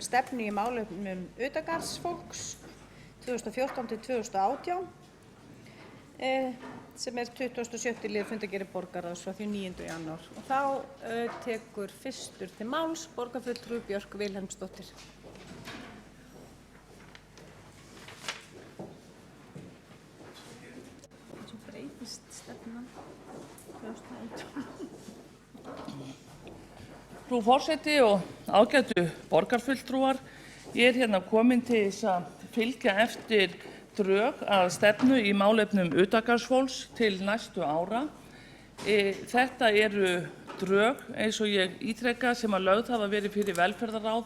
stefnu í málefnum utangarðsfólks 2014 til 2018 sem 27. lið fundargerðar borgarráðs frá því 9. janúar. Og þá tekur fyrstur til máls borgarfulltrúi Björk Vilhelmsdóttir. Svo breytist stefnan 2018. Frú forseti og ágætu borgarfulltrúar, ég hérna komin til þess að fylgja eftir drög að stefnu í málefnum utangarðsfólks til næstu ára. Þetta eru drög, eins og ég ítreka, sem að lögð hafa verið fyrir velferðarráð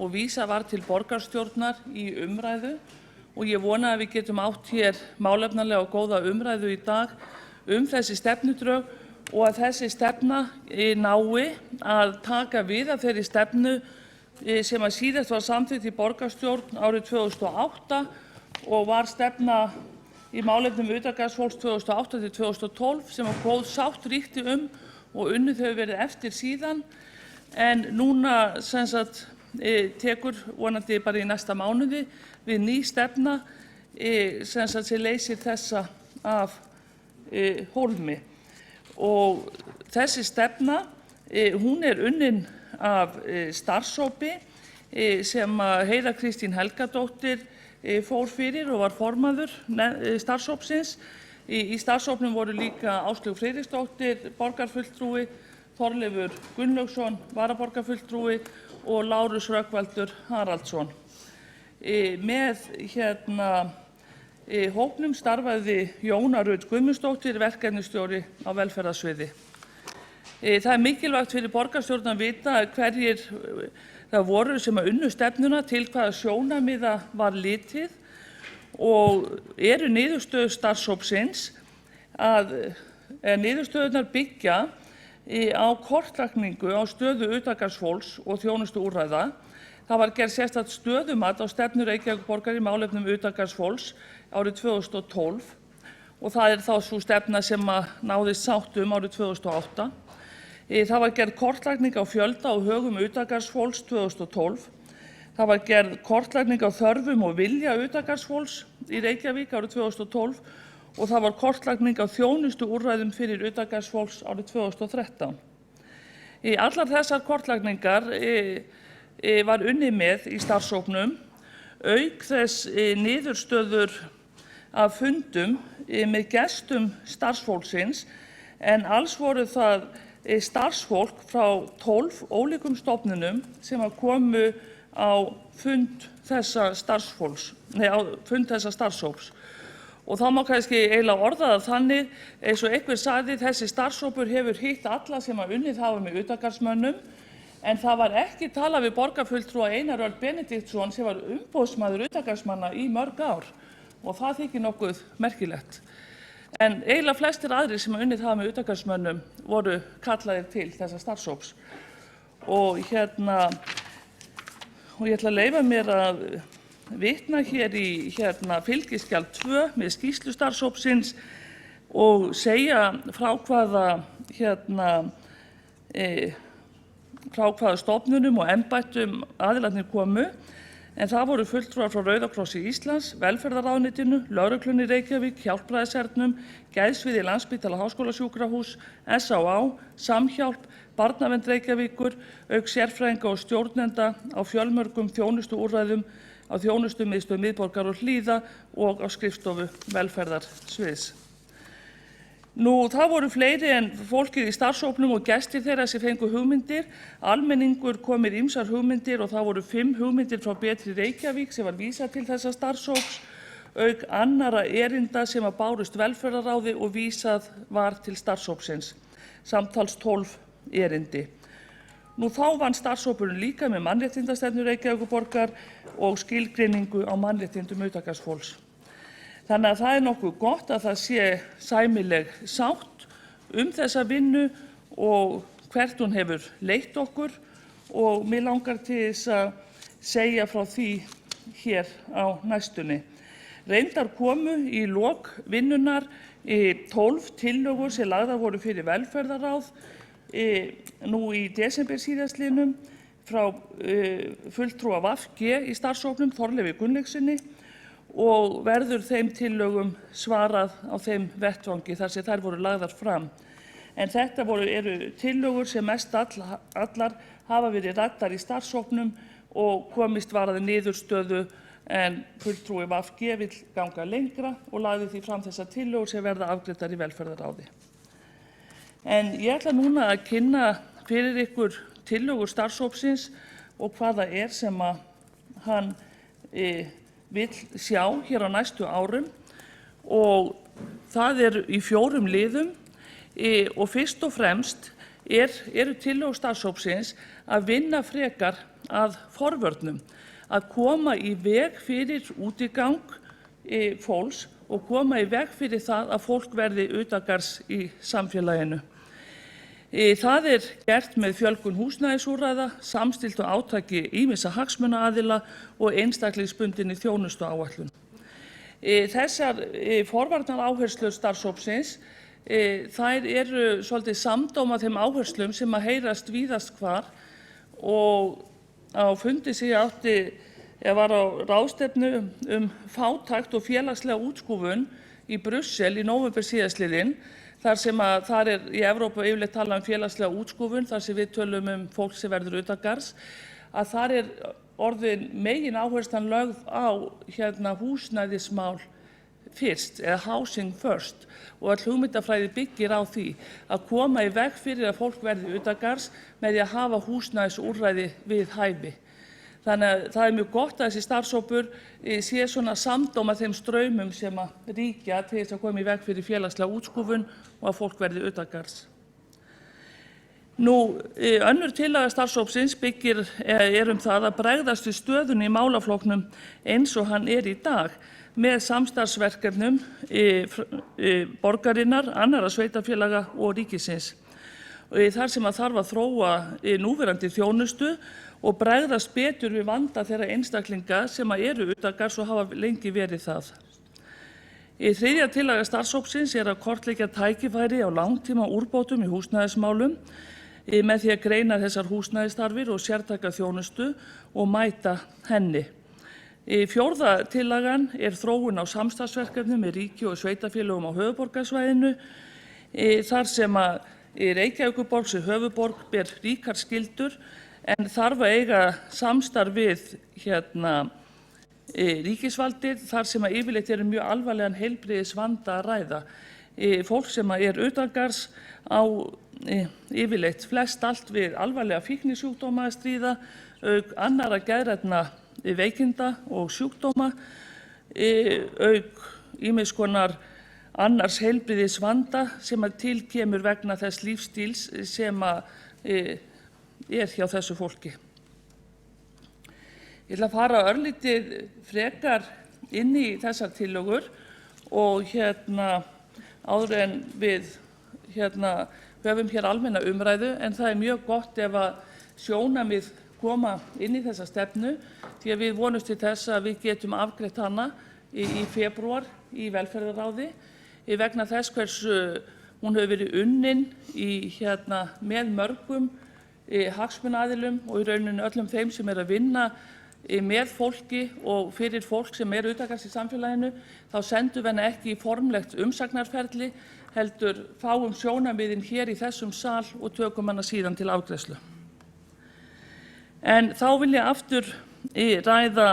og vísað var til borgarstjórnar í umræðu og ég vona að við getum átt hér málefnalega og góða umræðu í dag þessi stefnudrög og að þessi stefna nái að taka við af þeirri stefnu sem að síðast var samþykkt í borgarstjórn árið 2008 og var stefna í málefnum utangarðsfólks 2008 til 2012 sem að góð sátt ríkti og unnið hefur verið eftir síðan. En núna tekur vonandi bara í næsta mánuði við ný stefna sem leysir þessa af hólmi. Og þessi stefna, hún unnin af starfshópi sem Heiða Kristín Helgadóttir fór fyrir og var formaður starfshópsins. Í starfshópnum voru líka Áslaug Friðriksdóttir, borgarfulltrúi, Þorleifur Gunnlaugsson, varaborgarfulltrúi og Lárus Rögnvaldur Haraldsson. Með hópnum starfaði Jóna Rut Guðmundsdóttir, verkefnisstjóri á velferðarsviði. Það mikilvægt fyrir borgarstjórn að vita hverjir það voru sem að unnu stefnuna, til hvaða sjónarmiða var litið og niðurstöður starfshópsins niðurstöðurnar byggja á kortlagningu á stöðu utangarðsfólks og þjónustuúrræða. Það var gerð sérstakt stöðumat á stefnu Reykjavíkurborgar í málefnum utangarðsfólks árið 2012 og það þá sú stefna sem náðist sátt árið 2008. Það var gerð kortlagning á fjölda og högum utangarðsfólks 2012. Það var gerð kortlagning á þörfum og vilja utangarðsfólks í Reykjavík árið 2012 og það var kortlagning á þjónustuúrræðum fyrir utangarðsfólks árið 2013. Allar þessar kortlagningar var unnið með í starfshópnum, auk þess niðurstöður af fundum með gestum starfsfólksins, en alls voru það starfsfólk frá 12 ólíkum stofnunum sem komu á fund þessa starfshóps. Og þá má kannski eiginlega orða það þannig, eins og einhver sagði, þessi starfshópur hefur hitt alla sem unnið hafa með utangarðsmönnum, en það var ekki talað við borgarfulltrúa Einar Örn Benediktsson sem var umboðsmaður utangarðsmanna í mörg ár og það þykir nokkuð merkilegt. En eiginlega flestir aðrir sem unnið hafa með utangarðsmönnum voru kallaðir til þessa starfshóps. Og ég ætla að leyfa mér að vitna hér í fylgiskjal 2 með skýrslu starfshópsins og segja frá hvaða stofnunum og embættum aðilarnir komu, en það voru fulltrúar frá Rauða krossi Íslands, velferðarráðuneytinu, lögreglunni í Reykjavík, Hjálpræðishernum, geðsviði Landspítala háskólasjúkrahúss, SÁÁ, Samhjálp, Barnavernd Reykjavíkur, auk sérfræðinga og stjórnenda á fjölmörgum þjónustuúrræðum á þjónustumiðstöð miðborgar og Hlíða og á skrifstofu velferðarsviðs. Það voru fleiri en fólkið í starfshópnum og gestir þeirra sem fengu hugmyndir. Almenningur kom með ýmsar hugmyndir og það voru 5 hugmyndir frá Betri Reykjavík sem var vísað til þessa starfshóps, auk annarra erinda sem bárust velferðarráði og vísað var til starfshópsins, samtals 12 erindi. Þá vann starfshópurinn líka með mannréttindastefnu Reykjavíkurborgar og skilgreiningu á mannréttindum utangarðsfólks. Þannig að það nokkuð gott að það sé sæmileg sátt þessa vinnu og hvert hún hefur leitt okkur og mig langar til þess að segja frá því hér á næstunni. Reyndar komu í lok vinnunnar 12 tillögur sem lagðar voru fyrir velferðarráð nú í desember síðastliðnum. frá fulltrúa VG í starfshópnum, Þorleifi Gunnlaugssyni, og verður þeim tillögum svarað á þeim vettvangi þar sem þær voru lagðar fram. En þetta eru tillögur sem mest allar hafa verið ræddar í starfshópnum og komist var að niðurstöðu, en fulltrúi VG vill ganga lengra og lagði því fram þessar tillögur sem verða afgreiddar í velferðarráði. En ég ætla núna að kynna fyrir ykkur tillögur starfshópsins og hvað það er sem hann vill sjá hér á næstu árum, og það er í 4 liðum, og fyrst og fremst eru tillögur starfshópsins að vinna frekar að forvörnum, að koma í veg fyrir útigang fólks og koma í veg fyrir það að fólk verði utangarðs í samfélaginu. Það er gert með fjölgun húsnæðisúrræða, samstilltu átaki ýmissa hagsmunaaðila og einstaklingsbundinni þjónustuáætlun. Þessar forvarnaáherslur starfshópsins, þær eru svolítið samdóma þeim áherslum sem að heyrast víðast hvar, og á fundi sem ég var á ráðstefnu fátækt og félagslega útskúfun í Brussel í nóvember síðastliðinn, þar sem þar í Evrópu yfirleitt talað félagslega útskúfun, þar sem við tölum fólk sem verður utangarðs, að þar orðin megin áherslan lögð á húsnæðismál fyrst, eða housing first, og all hugmyndafræði byggir á því að koma í veg fyrir að fólk verði utangarðs með því að hafa húsnæðisúrræði við hæfi. Þannig að það er mjög gott að þessi starfshópur sé svona samdóma þeim straumum sem að ríkja til þess að koma í veg fyrir félagslega útskúfun og að fólk verði utangarðs. Önnur tillaga starfshópsins er það að bregðast við stöðunni í málaflokknum eins og hann er í dag, með samstarfsverkefnum borgarinnar, annarra sveitarfélaga og ríkisins. Þar sem að þarf að þróa núverandi þjónustu og bregðast betur við vanda þeirra einstaklinga sem eru utangarðs og hafa lengi verið það. Þriðja tillaga starfshópsins er að kortleggja tækifæri á langtíma úrbótum í húsnæðismálum með því að greina þessar húsnæðisþarfir og sértæka þjónustu og mæta henni. Fjórða tillagan er þróun á samstarfsverkefnum með ríki og sveitarfélögum á höfuðborgarsvæðinu, þar sem að Reykjavíkurborg sem höfuðborg ber ríkar skyldur, en þarf að eiga samstarf við ríkisvaldið, þar sem að yfirleitt mjög alvarlegan heilbrigðisvanda að ræða. Fólk sem er utangarðs á yfirleitt flest allt við alvarlega fíknisjúkdóma að stríða, auk annarra geðrænna veikinda og sjúkdóma, auk ýmiss konar annars heilbrigðisvanda sem að til kemur vegna þess lífstíls sem að hjá þessu fólki. Ég ætla að fara örlítið frekar inn í þessar tillögur og áður en við höfum hér almenna umræðu, en það er mjög gott ef að sjónarmið koma inn í þessa stefnu, því að við vonumst til þess að við getum afgreitt hana í febrúar í velferðarráði, vegna þess hversu hún hefur verið unnin með mörgum hagsmunaaðilum og í rauninni öllum þeim sem að vinna með fólki og fyrir fólk sem utangarðs í samfélaginu. Þá sendum við hana ekki í formlegt umsagnarferli, heldur fáum sjónarmiðin hér í þessum sal og tökum hana síðan til afgreiðslu. En þá vil ég aftur ræða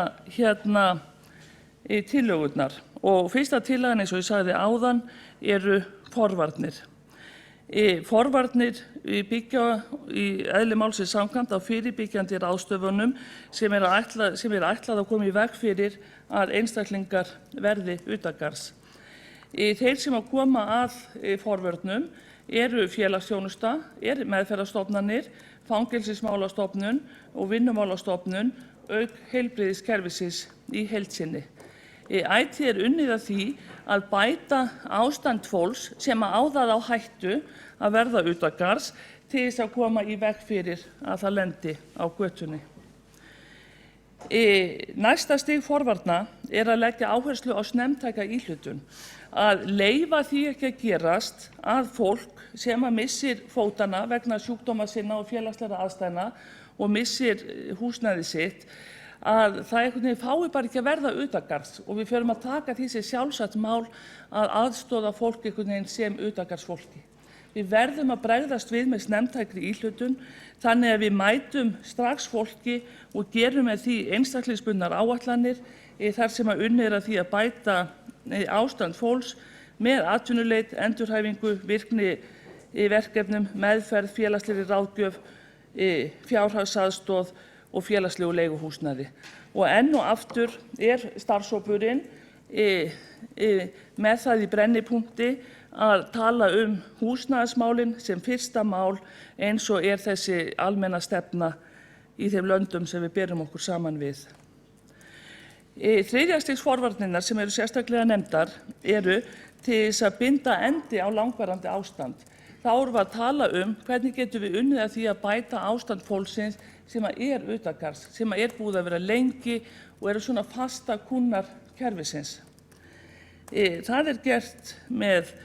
tillögurnar, og fyrsta tillagan, eins og ég sagði áðan, eru forvarnir. Forvarnir byggja í eðli málsins samkvæmt á fyrirbyggjandi ráðstöfunum sem ætlað að koma í veg fyrir að einstaklingar verði utangarðs. Þeir sem að koma að forvörnum eru félagsþjónusta, meðferðarstofnanir, fangelsismálastofnun og vinnumálastofnun, auk heilbrigðiskerfisins í heild sinni. Ætíð unnið að því að bæta ástand fólks sem á það á hættu að verða utangarðs til þess að koma í veg fyrir að það lendi á götunni. Næsta stig forvarna er að leggja áherslu á snemmtæka íhlutun, að leyfa því ekki að gerast að fólk sem að missir fótana vegna sjúkdóma sinna og félagslegra aðstæðna og missir húsnæði sitt, að það einhvern veginn fái bara ekki að verða utangarðs og við förum að taka því sem sjálfsagt mál að aðstoða fólk einhvern veginn sem utangarðsfólki. Við verðum að bregðast við með snemmtækri íhlutun þannig að við mætum strax fólki og gerum með því einstaklingsbundnar áætlanir þar sem að unnið að því að bæta ástand fólks með atvinnuleit, endurhæfingu, virkni verkefnum, meðferð, félagslegri ráðgjöf, fjárhagsaðstoð og félagslegu leiguhúsnæði. Og enn og aftur starfshópurinn með það í brennipunkti að tala húsnæðismálin sem fyrsta mál eins og þessi almenna stefna í þeim löndum sem við berum okkur saman við. Þriðja stigs forvarnirnar sem eru sérstaklega nefndar eru til þess að binda endi á langvarandi ástand. Þá erum við að tala hvernig getum við unnið að því að bæta ástand fólksins sem utangarðs, sem búið að vera lengi og eru svona fasta kúnnar kerfisins. Það gert með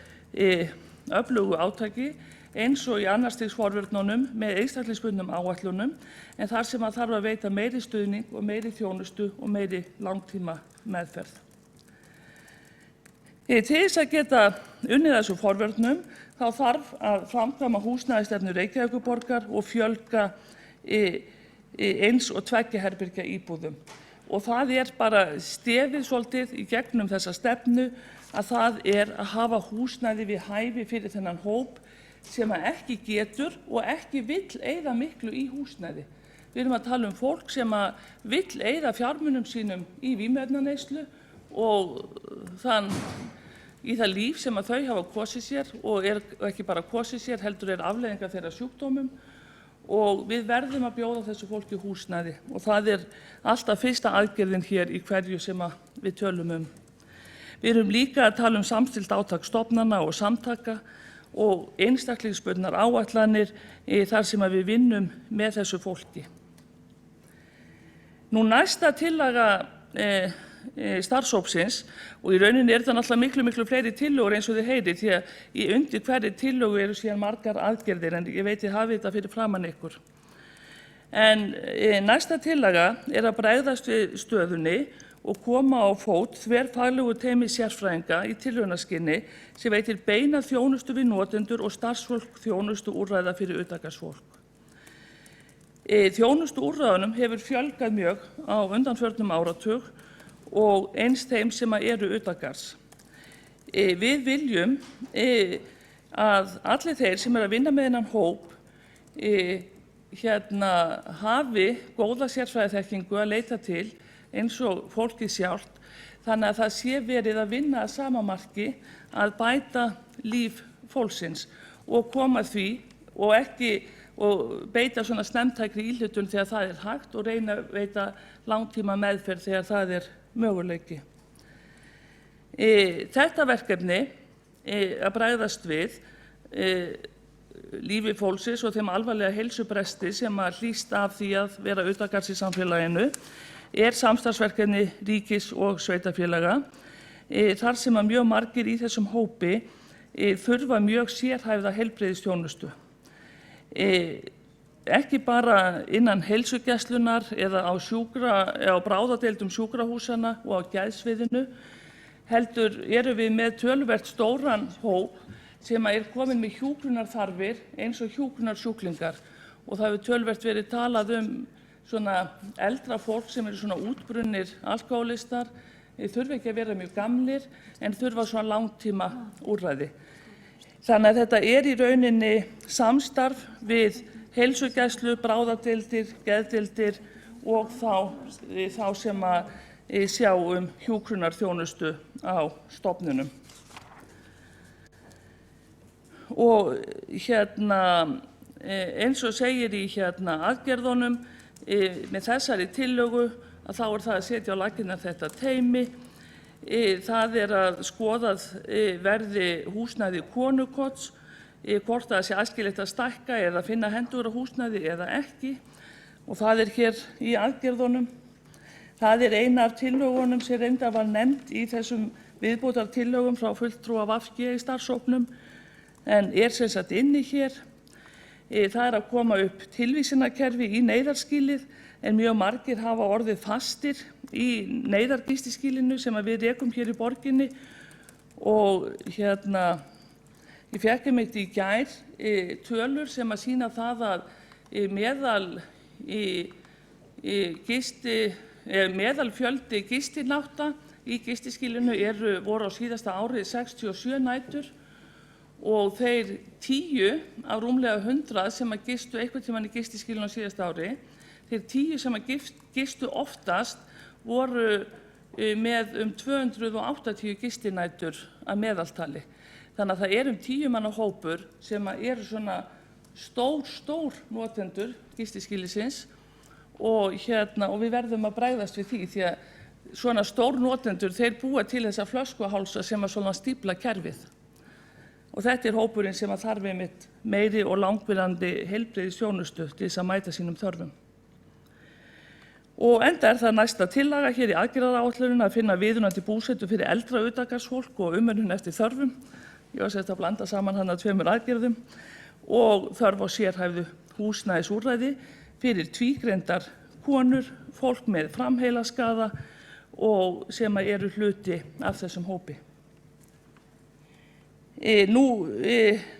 öflugu átaki eins og í annars stigs forvörnunum með einstaklingsbundnum áætlunum en þar sem að þarf að veita meiri stuðning og meiri þjónustu og meiri langtíma meðferð. Til þess að geta unnið þessu forvörnum þá þarf að framkvæma húsnæðisstefnu Reykjavíkurborgar og fjölga 1 og 2 herbergja íbúðum. Og það bara stefið svolítið í gegnum þessa stefnu að það að hafa húsnæði við hæfi fyrir þennan hóp sem ekki getur og ekki vill eyða miklu í húsnæði. Við erum að tala fólk sem vill eyða fjármunum sínum í vímuefnaneyslu og í það líf sem þau hafa kosið sér og ekki bara kosið sér heldur afleiðingar þeirra sjúkdómum og við verðum að bjóða þessu fólki húsnæði og það alltaf fyrsta aðgerðin hér í hverju sem við tölum Við erum líka að tala samstillt átak stofnana og samtaka og einstaklingsbundnar áætlanir þar sem við vinnum með þessu fólki. Nú næsta tillaga starfshópsins og í rauninni það náttúrulega miklu fleiri tillögur eins og þið heyrið því að í undir hverri tillögu eru síðan margar aðgerðir en ég veit þið hafið þetta fyrir framan ykkur. En næsta tillaga að bregðast við stöðunni og koma á fót þverfaglegu teymi sérfræðinga í tilraunaskyni sem veitir beina þjónustu við notendur og starfsfólk þjónustuúrræða fyrir utangarðsfólk. Þjónustuúrræðunum hefur fjölgað mjög á undanförnum áratug og eins þeim sem eru utangarðs. Við viljum að allir þeir sem að vinna með þennan hóp hafi góða sérfræðiþekkingu að leita til eins og fólkið sjálft, þannig að það sé verið að vinna að sama marki að bæta líf fólksins og koma því og beita svona snemmtækri íhlutun þegar það hægt og reyna að veita langtíma meðferð þegar það möguleiki. Þetta verkefni að bregðast við lífi fólksins og þeim alvarlega heilsubresti sem hlýst af því að vera utangarðs í samfélaginu samstarfsverkefni ríkis og sveitarfélaga þar sem mjög margir í þessum hópi þurfa mjög sérhæfða heilbrigðisþjónustu. Ekki bara innan heilsugæslunnar eða á bráðadeildum sjúkrahúsanna og á geðsviðinu, heldur erum við með töluvert stóran hóp sem kominn með hjúkrunarþarfir eins og hjúkrunarsjúklingar og það hefur töluvert verið talað svona eldra fólk sem svona útbrunnir alkóhólistar, þurfa ekki að vera mjög gamlir en þurfa svona langtíma úrræði. Þannig að þetta í rauninni samstarf við heilsugæslu, bráðadeildir, geðdeildir og þá sem sjá hjúkrunarþjónustu á stofnunum. Og eins og segir í aðgerðunum með þessari tillögu að þá það að setja á laggirnar þetta teymi. Það að skoðað verði húsnæði konukots, hvort það sé æskilegt að stækka eða finna hentugra húsnæði eða ekki. Og það hér í aðgerðunum. Það ein af tillögunum sem reyndar var nefnd í þessum viðbótartillögum frá fulltrúa VG í starfshópnum en sem sagt inni hér. Það að koma upp tilvísanakerfi í neyðarskýlið en mjög margir hafa orðið fastir í neyðargistiskýlinu sem við rekum hér í borginni og ég fékk einmitt í gær tölur sem að sýna það að meðalfjöldi gistinátta í gistiskýlinu voru á síðasta ári 67 nætur og þeir 10 af rúmlega 100 sem að gistu einhvern tímann í gistiskýlinu á síðasta ári, þeir 10 sem að gistu oftast voru með 280 gistinætur að meðaltali. Þannig að það 10 manna hópur sem eru svona stór notendur gistiskýlisins og við verðum að bregðast við því því að svona stór notendur þeir búa til þessa flöskuhálsa sem að svona stífla kerfið. Og þetta hópurinn sem að þarf einmitt meiri og langvinnandi heilbrigðisþjónustu til þess að mæta sínum þörfum. Og enda það næsta tillaga hér í aðgerðaáætluninni að finna viðunandi búsetu fyrir eldra utangarðsfólk og umönnun eftir þörfum. Ég var að blanda saman hana 2 aðgerðum og þörf á sérhæfðu húsnæðisúrræði fyrir tvígreindar konur, fólk með framheilaskaða og sem eru hluti af þessum hópi.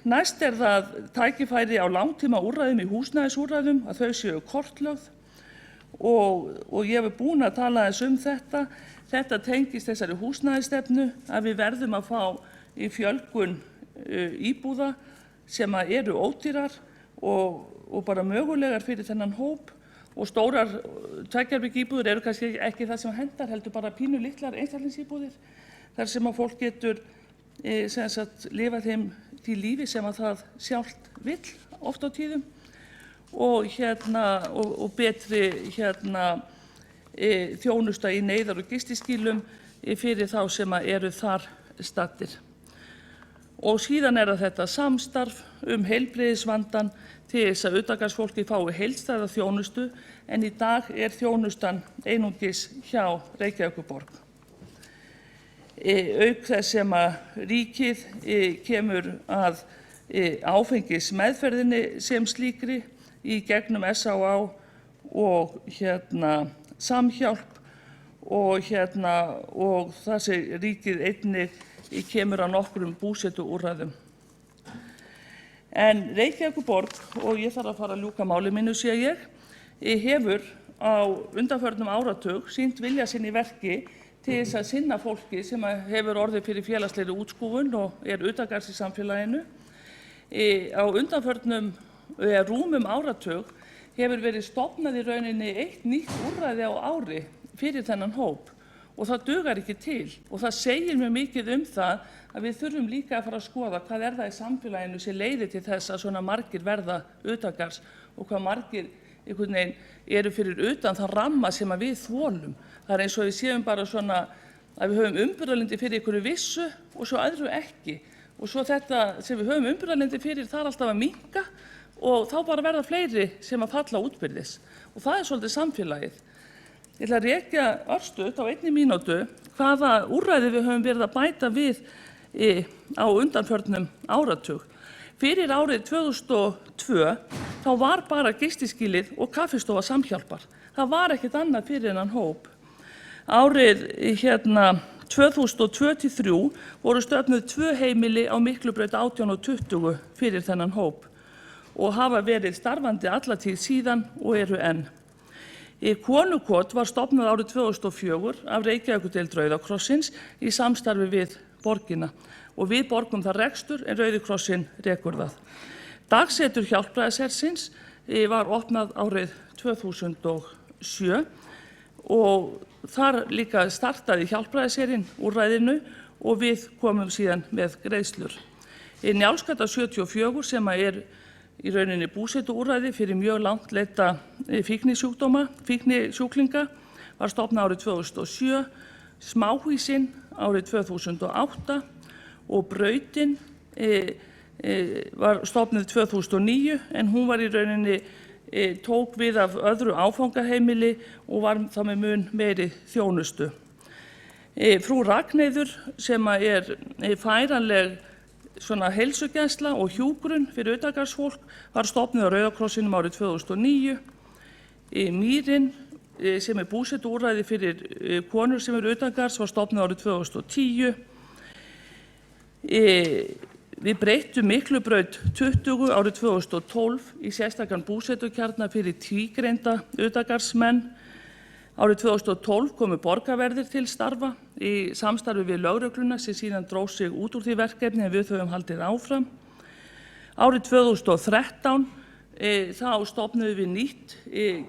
Næst það tækifæri á langtíma úrræðum í húsnæðisúrræðum að þau séu kortlögð og ég hef búin að tala þetta. Þetta tengist þessari húsnæðisstefnu að við verðum að fá í fjölgun íbúða sem eru ódýrar og bara mögulegar fyrir þennan hóp og stórar tveggjarbyggja íbúðir eru kannski ekki það sem hendar, heldur bara pínu litlar einstaklingsíbúðir þar sem að fólk getur lifað þeim því lífi sem að það sjálft vill oft á tíðum og betri þjónusta í neyðar- og gistiskýlum fyrir þá sem eru þar staddir. Og síðan þetta samstarf heilbrigðisvandann til þess að utangarðsfólki fái heildstæða þjónustu en í dag þjónustan einungis hjá Reykjavíkurborg. Auk þess sem að ríkið kemur að áfengismeðferðinni sem slíkri í gegnum SÁÁ og Samhjálp og það sem ríkið einnig kemur að nokkrum búsetuúrræðum. En Reykjavíkurborg, og ég þarf að fara að ljúka máli mínu sé ég, hefur á undanförnum áratug sýnt vilja sinn í verki til þess að sinna fólki sem hefur orðið fyrir félagslegri útskúfun og utangarðs í samfélaginu. Á undanförnum rúmum áratug hefur verið stofnað í rauninni 1 nýtt úrræði á ári fyrir þennan hóp og það dugar ekki til og það segir mjög mikið það að við þurfum líka að fara að skoða hvað það í samfélaginu sem leiðir til þess að svona margir verða utangarðs og hvað margir einhvern veginn eru fyrir utan þann ramma sem að við þolum. Það eins og við séum bara svona að við höfum umburðarlyndi fyrir einhverju vissu og svo öðru ekki og svo þetta sem við höfum umburðarlyndi fyrir það alltaf að minnka og þá bara verða fleiri sem að falla útbyrðis og það svolítið samfélagið. Ég ætla að rekja örstutt á 1 mínútu hvaða úrræði við höfum verið að bæta við á undanförnum áratug. Fyrir árið 2002 þá var bara gistiskýlið og kaffistofa Samhjálpar. Það var ekkert annað fyrir þennan hóp. Árið 2002-2003 voru stofnuð 2 heimili á Miklubraut 18 og 20 fyrir þennan hóp og hafa verið starfandi alla tíð síðan og eru enn. Konukot var stofnað árið 2004 af Reykjavíkurdeild Rauða krossins í samstarfi við borgina og við borgum það rekstur en Rauði krossinn rekur það. Dagsetur Hjálpræðishersins var opnað árið 2007 og þar líka startaði Hjálpræðisherinn úrræðinu og við komum síðan með greiðslur. Njálsgata 74 sem í rauninni búsetuúrræði fyrir mjög langt leita fíknisjúklinga var stofnað árið 2007, Smáhýsin árið 2008 og Brautin var stofnuð 2009 en hún var í rauninni tók við af öðru áfangaheimili og var það með mun meiri þjónustu. Frú Ragnheiður sem færanleg svona heilsugæsla og hjúkrun fyrir utangarðsfólk var stofnuð á Rauða krossinum árið 2009. Mýrin sem búsetuúrræði fyrir konur sem eru utangarðs var stofnuð árið 2010. Við breyttum Miklubraut 20 árið 2012 í sérstakan búsetukjarna fyrir tvígreinda utangarðsmenn. Árið 2012 komu borgarverðir til starfa í samstarfi við lögregluna sem síðan dró sig út úr því verkefni en við höfum haldið áfram. Árið 2013 þá stofnuðum við nýtt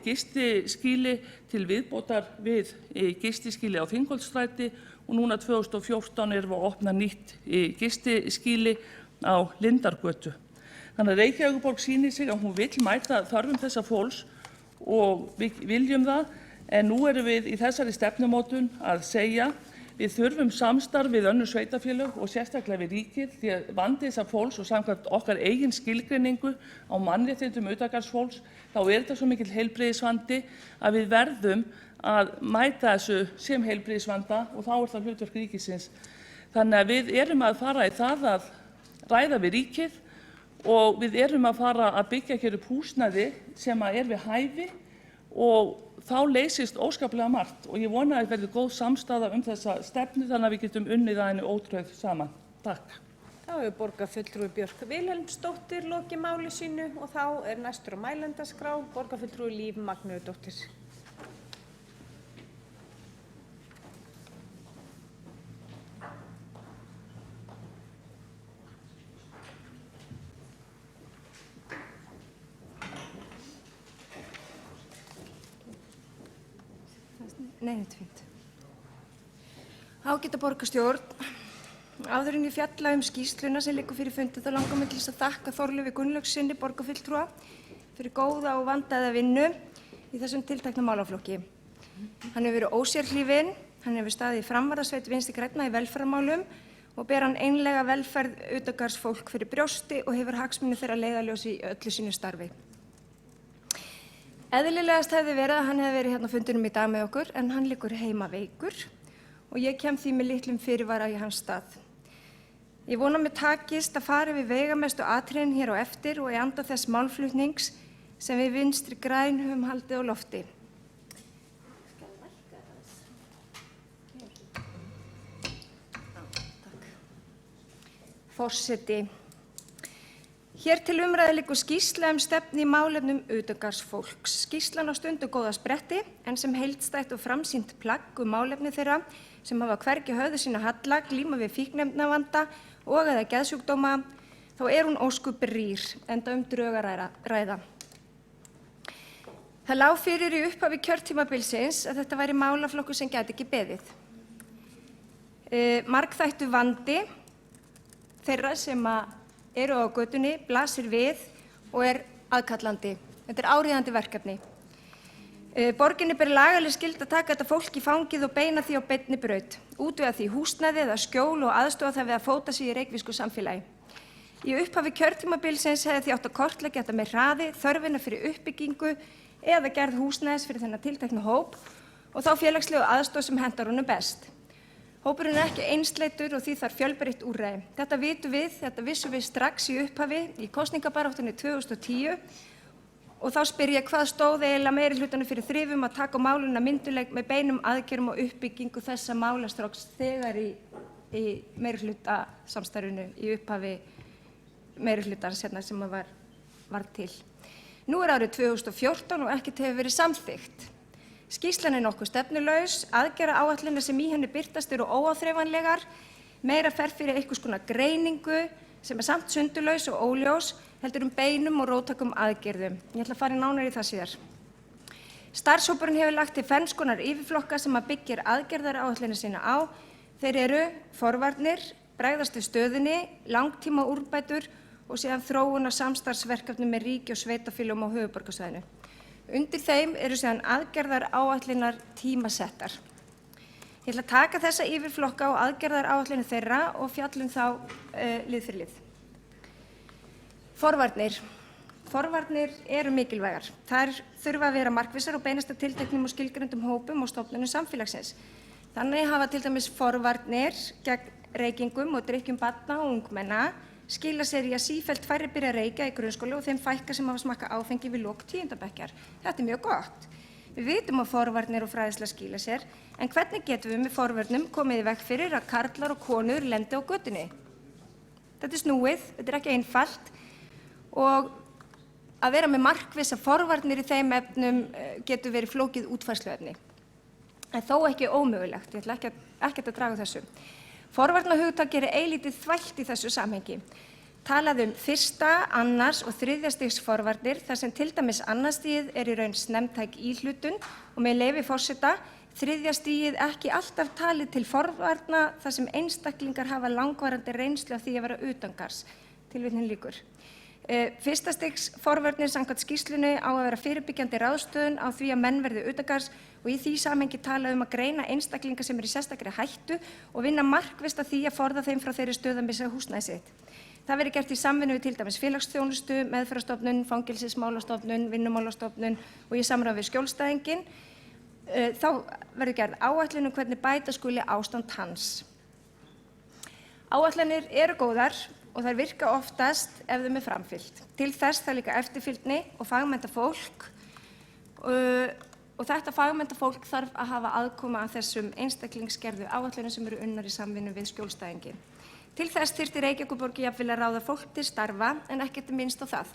gistiskýli til viðbótar við gistiskýli á Þingholtsstræti og núna 2014 erum við að opna nýtt gistiskýli á Lindargötu. Þannig að Reykjavíkurborg sýnir sig að hún vill mæta þörfum þessa fólks og við viljum það, en nú erum við í þessari stefnumótun að segja við þurfum samstarf við önnur sveitarfélög og sérstaklega við ríkið því að vandi þessa fólks og samkvæmt okkar eigin skilgreiningu á mannréttindum utangarðsfólks þá þetta svo mikill heilbrigðisvandi að við verðum að mæta þessu sem heilbrigðisvanda og þá það hlutverk ríkisins. Þannig að við erum að fara í það að ræða við ríkið og við erum að fara að byggja hér upp húsnæði sem að við hæfi og þá leysist óskaplega margt og ég vona að það verði góð samstaða þessa stefnu þannig að við getum unnið að henni ótrauð saman. Takk. Þá hefur borgarfulltrúi Björk Vilhelmsdóttir lokið máli sínu og þá næstur á mælendaskrá borgarfulltrúi Líf Magnúðardóttir. Nei, þetta fínt. Ágæta borgarstjórn, áður en ég fjalla skýrsluna sem liggur fyrir fundi þá langar mig til þess að þakka Þorleifi Gunnlaugssyni borgarfulltrúa fyrir góða og vandaða vinnu í þessum tiltekna málaflokki. Hann hefur verið ósérhlífinn, hann hefur staðið í framvarðasveit Vinstri grænna í velferðarmálum og ber hann einlega velferð utangarðsfólk fyrir brjósti og hefur hagsmuni þeirra leiðarljósi í öllu sínu starfi. Eðlilegast hefði verið að hann hefði verið hérna á fundinum í dag með okkur en hann liggur heima veikur og ég kem því með litlum fyrirvara í hans stað. Ég vona mér takist að fara við veigamestu atriðin hér á eftir og í anda þess málflutnings sem við Vinstri græn höfum haldið á lofti. Forseti. Hér til umræðu liggur skýrsla stefnu í málefnum utangarðsfólks. Skýrslan á stundum góða spretti en sem heildstætt og framsýnt plagg málefni þeirra sem hafa hvergi höfði sína halla, glíma við fíkniefnavanda og eða geðsjúkdóma, þá hún ósköp rýr, enda drög að ræða. Það lá fyrir í upphafi kjörtímabilsins að þetta væri málaflokkur sem gæti ekki beðið. Margþættur vandi þeirra sem eru á götunni, blasir við og aðkallandi. Þetta áríðandi verkefni. Borginni ber lagaleg skylda að taka þetta fólk í fangið og beina því á beinni braut, útvega því húsnæði eða skjól og aðstoða það við að fóta sig í reykvísku samfélagi. Í upphafi kjörtímabilsins hefði því átt að kortleggja þetta með hraði, þörfina fyrir uppbyggingu eða gerð húsnæðis fyrir þennan tiltekna hóp og þá félagslegu aðstoð sem hentar honum best. Hópurinn ekki einsleitur og því þarf fjölbreytt úrræði. Þetta vitum við, þetta vissum við strax í upphafi í kosningabaráttunni 2010 og þá spyr ég hvað stóð eiginlega meirihlutanum fyrir þrifum að taka á máluna mynduleg með beinum aðgerðum og uppbyggingu þessa málastráks þegar í meirihluta í upphafi meirihlutans sem var til. Nú árið 2014 og ekkert hefur verið samþykkt. Skýrslan nokkuð stefnulaus, aðgerðaáætlanir sem í henni birtast eru óáþreifanlegar, meira fer fyrir einhvers konar greiningu sem samt sundurlaus og óljós, heldur beinum og róttækum aðgerðum. Ég ætla að fara nánar í það síðar. Starfshópurinn hefur lagt til ferns konar yfirflokka sem byggir aðgerðaáætlanir sína á. Þeir eru forvarnir, bregðast við stöðunni, langtíma úrbætur og síðan þróun og samstarfsverkefni með ríki og sveitarfélögum á höfuðborgarsvæðinu. Undir þeim eru síðan aðgerðaráætlanir tímasettar. Ég ætla að taka þessa yfirflokka og aðgerðaráætlanir þeirra og fjalla þá lið fyrir lið. Forvarnir. Forvarnir eru mikilvægar. Þær þurfa að vera markvissar og beinast að tilteknum og skilgreindum hópum og stofnunum samfélagsins. Þannig hafa til dæmis forvarnir gegn reykingum og drykkjum barna og ungmenna skila sér í að sífellt færri byrja að reykja í grunnskóla og þeim fækka sem hafa smakkað áfengi við lok 10. bekkjar. Þetta mjög gott. Við vitum að forvarnir og fræðsla skila sér, en hvernig getum við með forvörnum komið í veg fyrir að karlar og konur lendi á götunni? Þetta snúið, þetta ekki einfalt og að vera með markvissa forvarnir í þeim efnum getur verið flókið útfærsluefni. En þó ekki ómögulegt, ég ætla ekkert að draga þessu. Forvarnahugtak er eilítið þvælt í þessu samhengi. Talað fyrsta, annars og þriðja stigs forvarnir þar sem til dæmis annars stigið í raun snemmtæk íhlutun og með leyfi forseta, þriðja stigið ekki alltaf talið til forvarna þar sem einstaklingar hafa langvarandi reynslu af því að vera utangarðs. Tilvitnun lýkur. Fyrsta stigs forvarnir samkvæmt skýrslunni á að vera fyrirbyggjandi ráðstöfun á því að menn verði utangarðs og í því samhengi talað að greina einstaklinga sem eru í sérstakri hættu og vinna markvisst að því að forða þeim frá þeirri stöðu að missa húsnæði sitt. Það verður gert í samvinnu við til dæmis félagsþjónustu, meðferðarstofnun, fangelsismálastofnun, vinnumálastofnun og í samráði við skjólstæðinginn. Þá verður gerð áætlun hvernig bæta skuli ástand hans. Áætlanir eru góðar og þær virka oftast ef þeim framfylgt. Til þess það líka eftirfylgni og fagmennta fólk og þetta fagmennta fólk þarf að hafa aðkoma að þessum einstaklingsgerðu áætlunum sem eru unnar í samvinnu við skjólstæðinginn. Til þess þyrfti Reykjavíkurborg jafnvel að ráða fólk til starfa en ekkert minnst á það.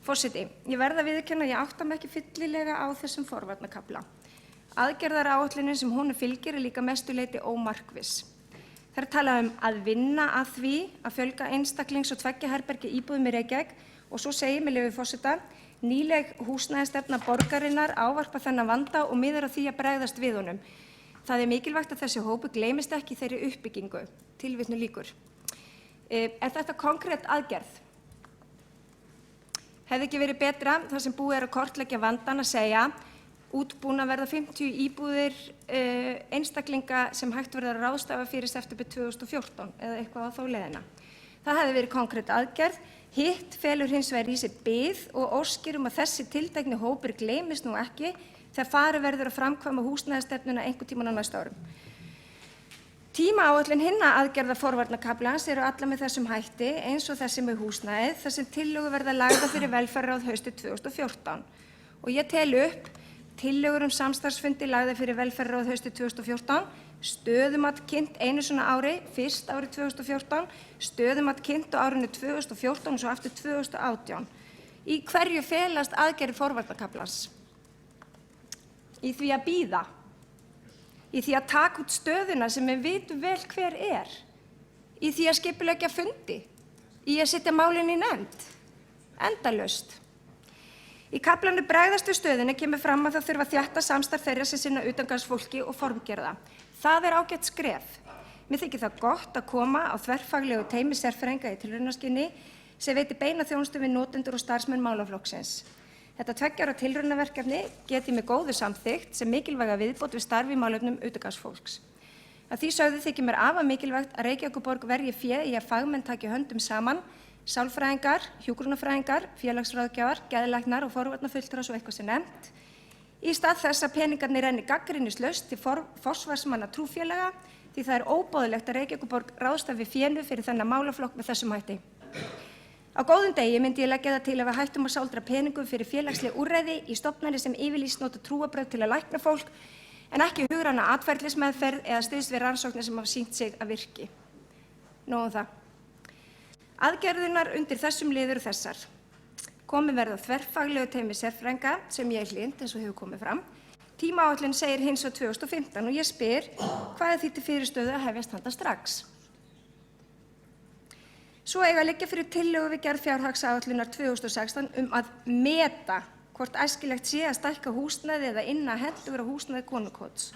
Forseti, ég verð að viðurkenna að ég átta mig ekki fyllilega á þessum forvarnakafla. Aðgerðaráætlunin sem honum fylgir er líka mestu leyti ómarkviss. Það er talað að vinna að því að fjölga einstaklings- og 2 herbergja íbúðum í Reykjavík og svo segir með leyfi forseta, nýleg húsnæðisstefna borgarinnar ávarpa þennan vanda og miðar að því að bregðast við honum. Það er mikilvægt að þessi hópur gleymist ekki þeirri uppbyggingu. Tilvitnun lýkur. Er þetta konkrét aðgerð? Hefði ekki verið betra þar sem búið að kortleggja vandann að segja útbúin að verða 50 íbúðir einstaklinga sem hægt verður að ráðstafa fyrir september 2014 eða eitthvað á þá leiðina. Það hefði verið konkrét aðgerð. Hitt felur hins vegar í sér bið og óskir að þessi tiltekni hópur gleymist nú ekki þegar farið verður að framkvæma húsnæðisstefnuna einhvern tímann á næstu árum. Tímaáætlun hinna aðgerða forvarnakaflans eru alla með þessum hætti eins og þessi með húsnæðið þar sem tillögur verða lagðar fyrir velferðarráð haustið 2014. Og ég tel upp tillögur samstarfsfundi lagðar fyrir velferðarráð haustið 2014, stöðumat kynnt einu svona ári, fyrst árið 2014, stöðumat kynnt á árinu 2014 og svo aftur 2018. Í hverju felast aðgerðir forvarnakaflans? Í því að bíða. Í því að taka út stöðuna sem við vitum vel hver er, í því að skipuleggja fundi, í að setja málin í nefnd, endalaust. Í kaflanum bregðast við stöðunni kemur fram að það þurfa að þétta samstarf þeirra sem sinna utangarðsfólki og formgerða. Það er ágætt skref. Mér þykir það gott að koma á þverfaglegu teymi sérfræðinga í tilraunaskyni sem veiti beina þjónustu við notendur og starfsmenn málaflokksins. Þetta 2 ára tilraunaverkefni geti með góðu samþykkt sem mikilvæga viðbót við starfi í málefnum utangarðsfólks. Að því sögðu þykir mér afar mikilvægt að Reykjavíkurborg verji fé í að fagmenn taki höndum saman, sálfræðingar, hjúkrunarfræðingar, félagsráðgjafar, geðlæknar og forvarnafulltrúar svo eitthvað sé nefnt, í stað þess að peningarnir renni gagnrýnislaust til forsvarsmanna trúfélaga því það er óboðlegt að Reykjavíkurborg ráðstafi fénu fyrir þennan málaflokk með þessum hætti. Á góðum degi myndi ég leggja það til að við hættum að sáldra peningum fyrir félagsleg úrræði í stofnanir sem yfirlýst nota trúarbrögð til að lækna fólk en ekki hugræna atferlismeðferð eða styðst við rannsóknir sem hafa sýnt sig að virki. Nóg það. Aðgerðirnar undir þessum lið eru þessar. Komið verða þverfaglegu teymi sérfræðinga sem ég hlýnt eins og hefur komið fram. Tímaáætlun segir hins á 2015 og ég spyr hvað er því til fyrirstöðu að hefjast handa strax. Svo eiga að liggja fyrir tillögu við gerð fjárhagsáætlunar 2016 að meta hvort æskilegt sé að stækka húsnæði eða inna hentugra húsnæði konukóts.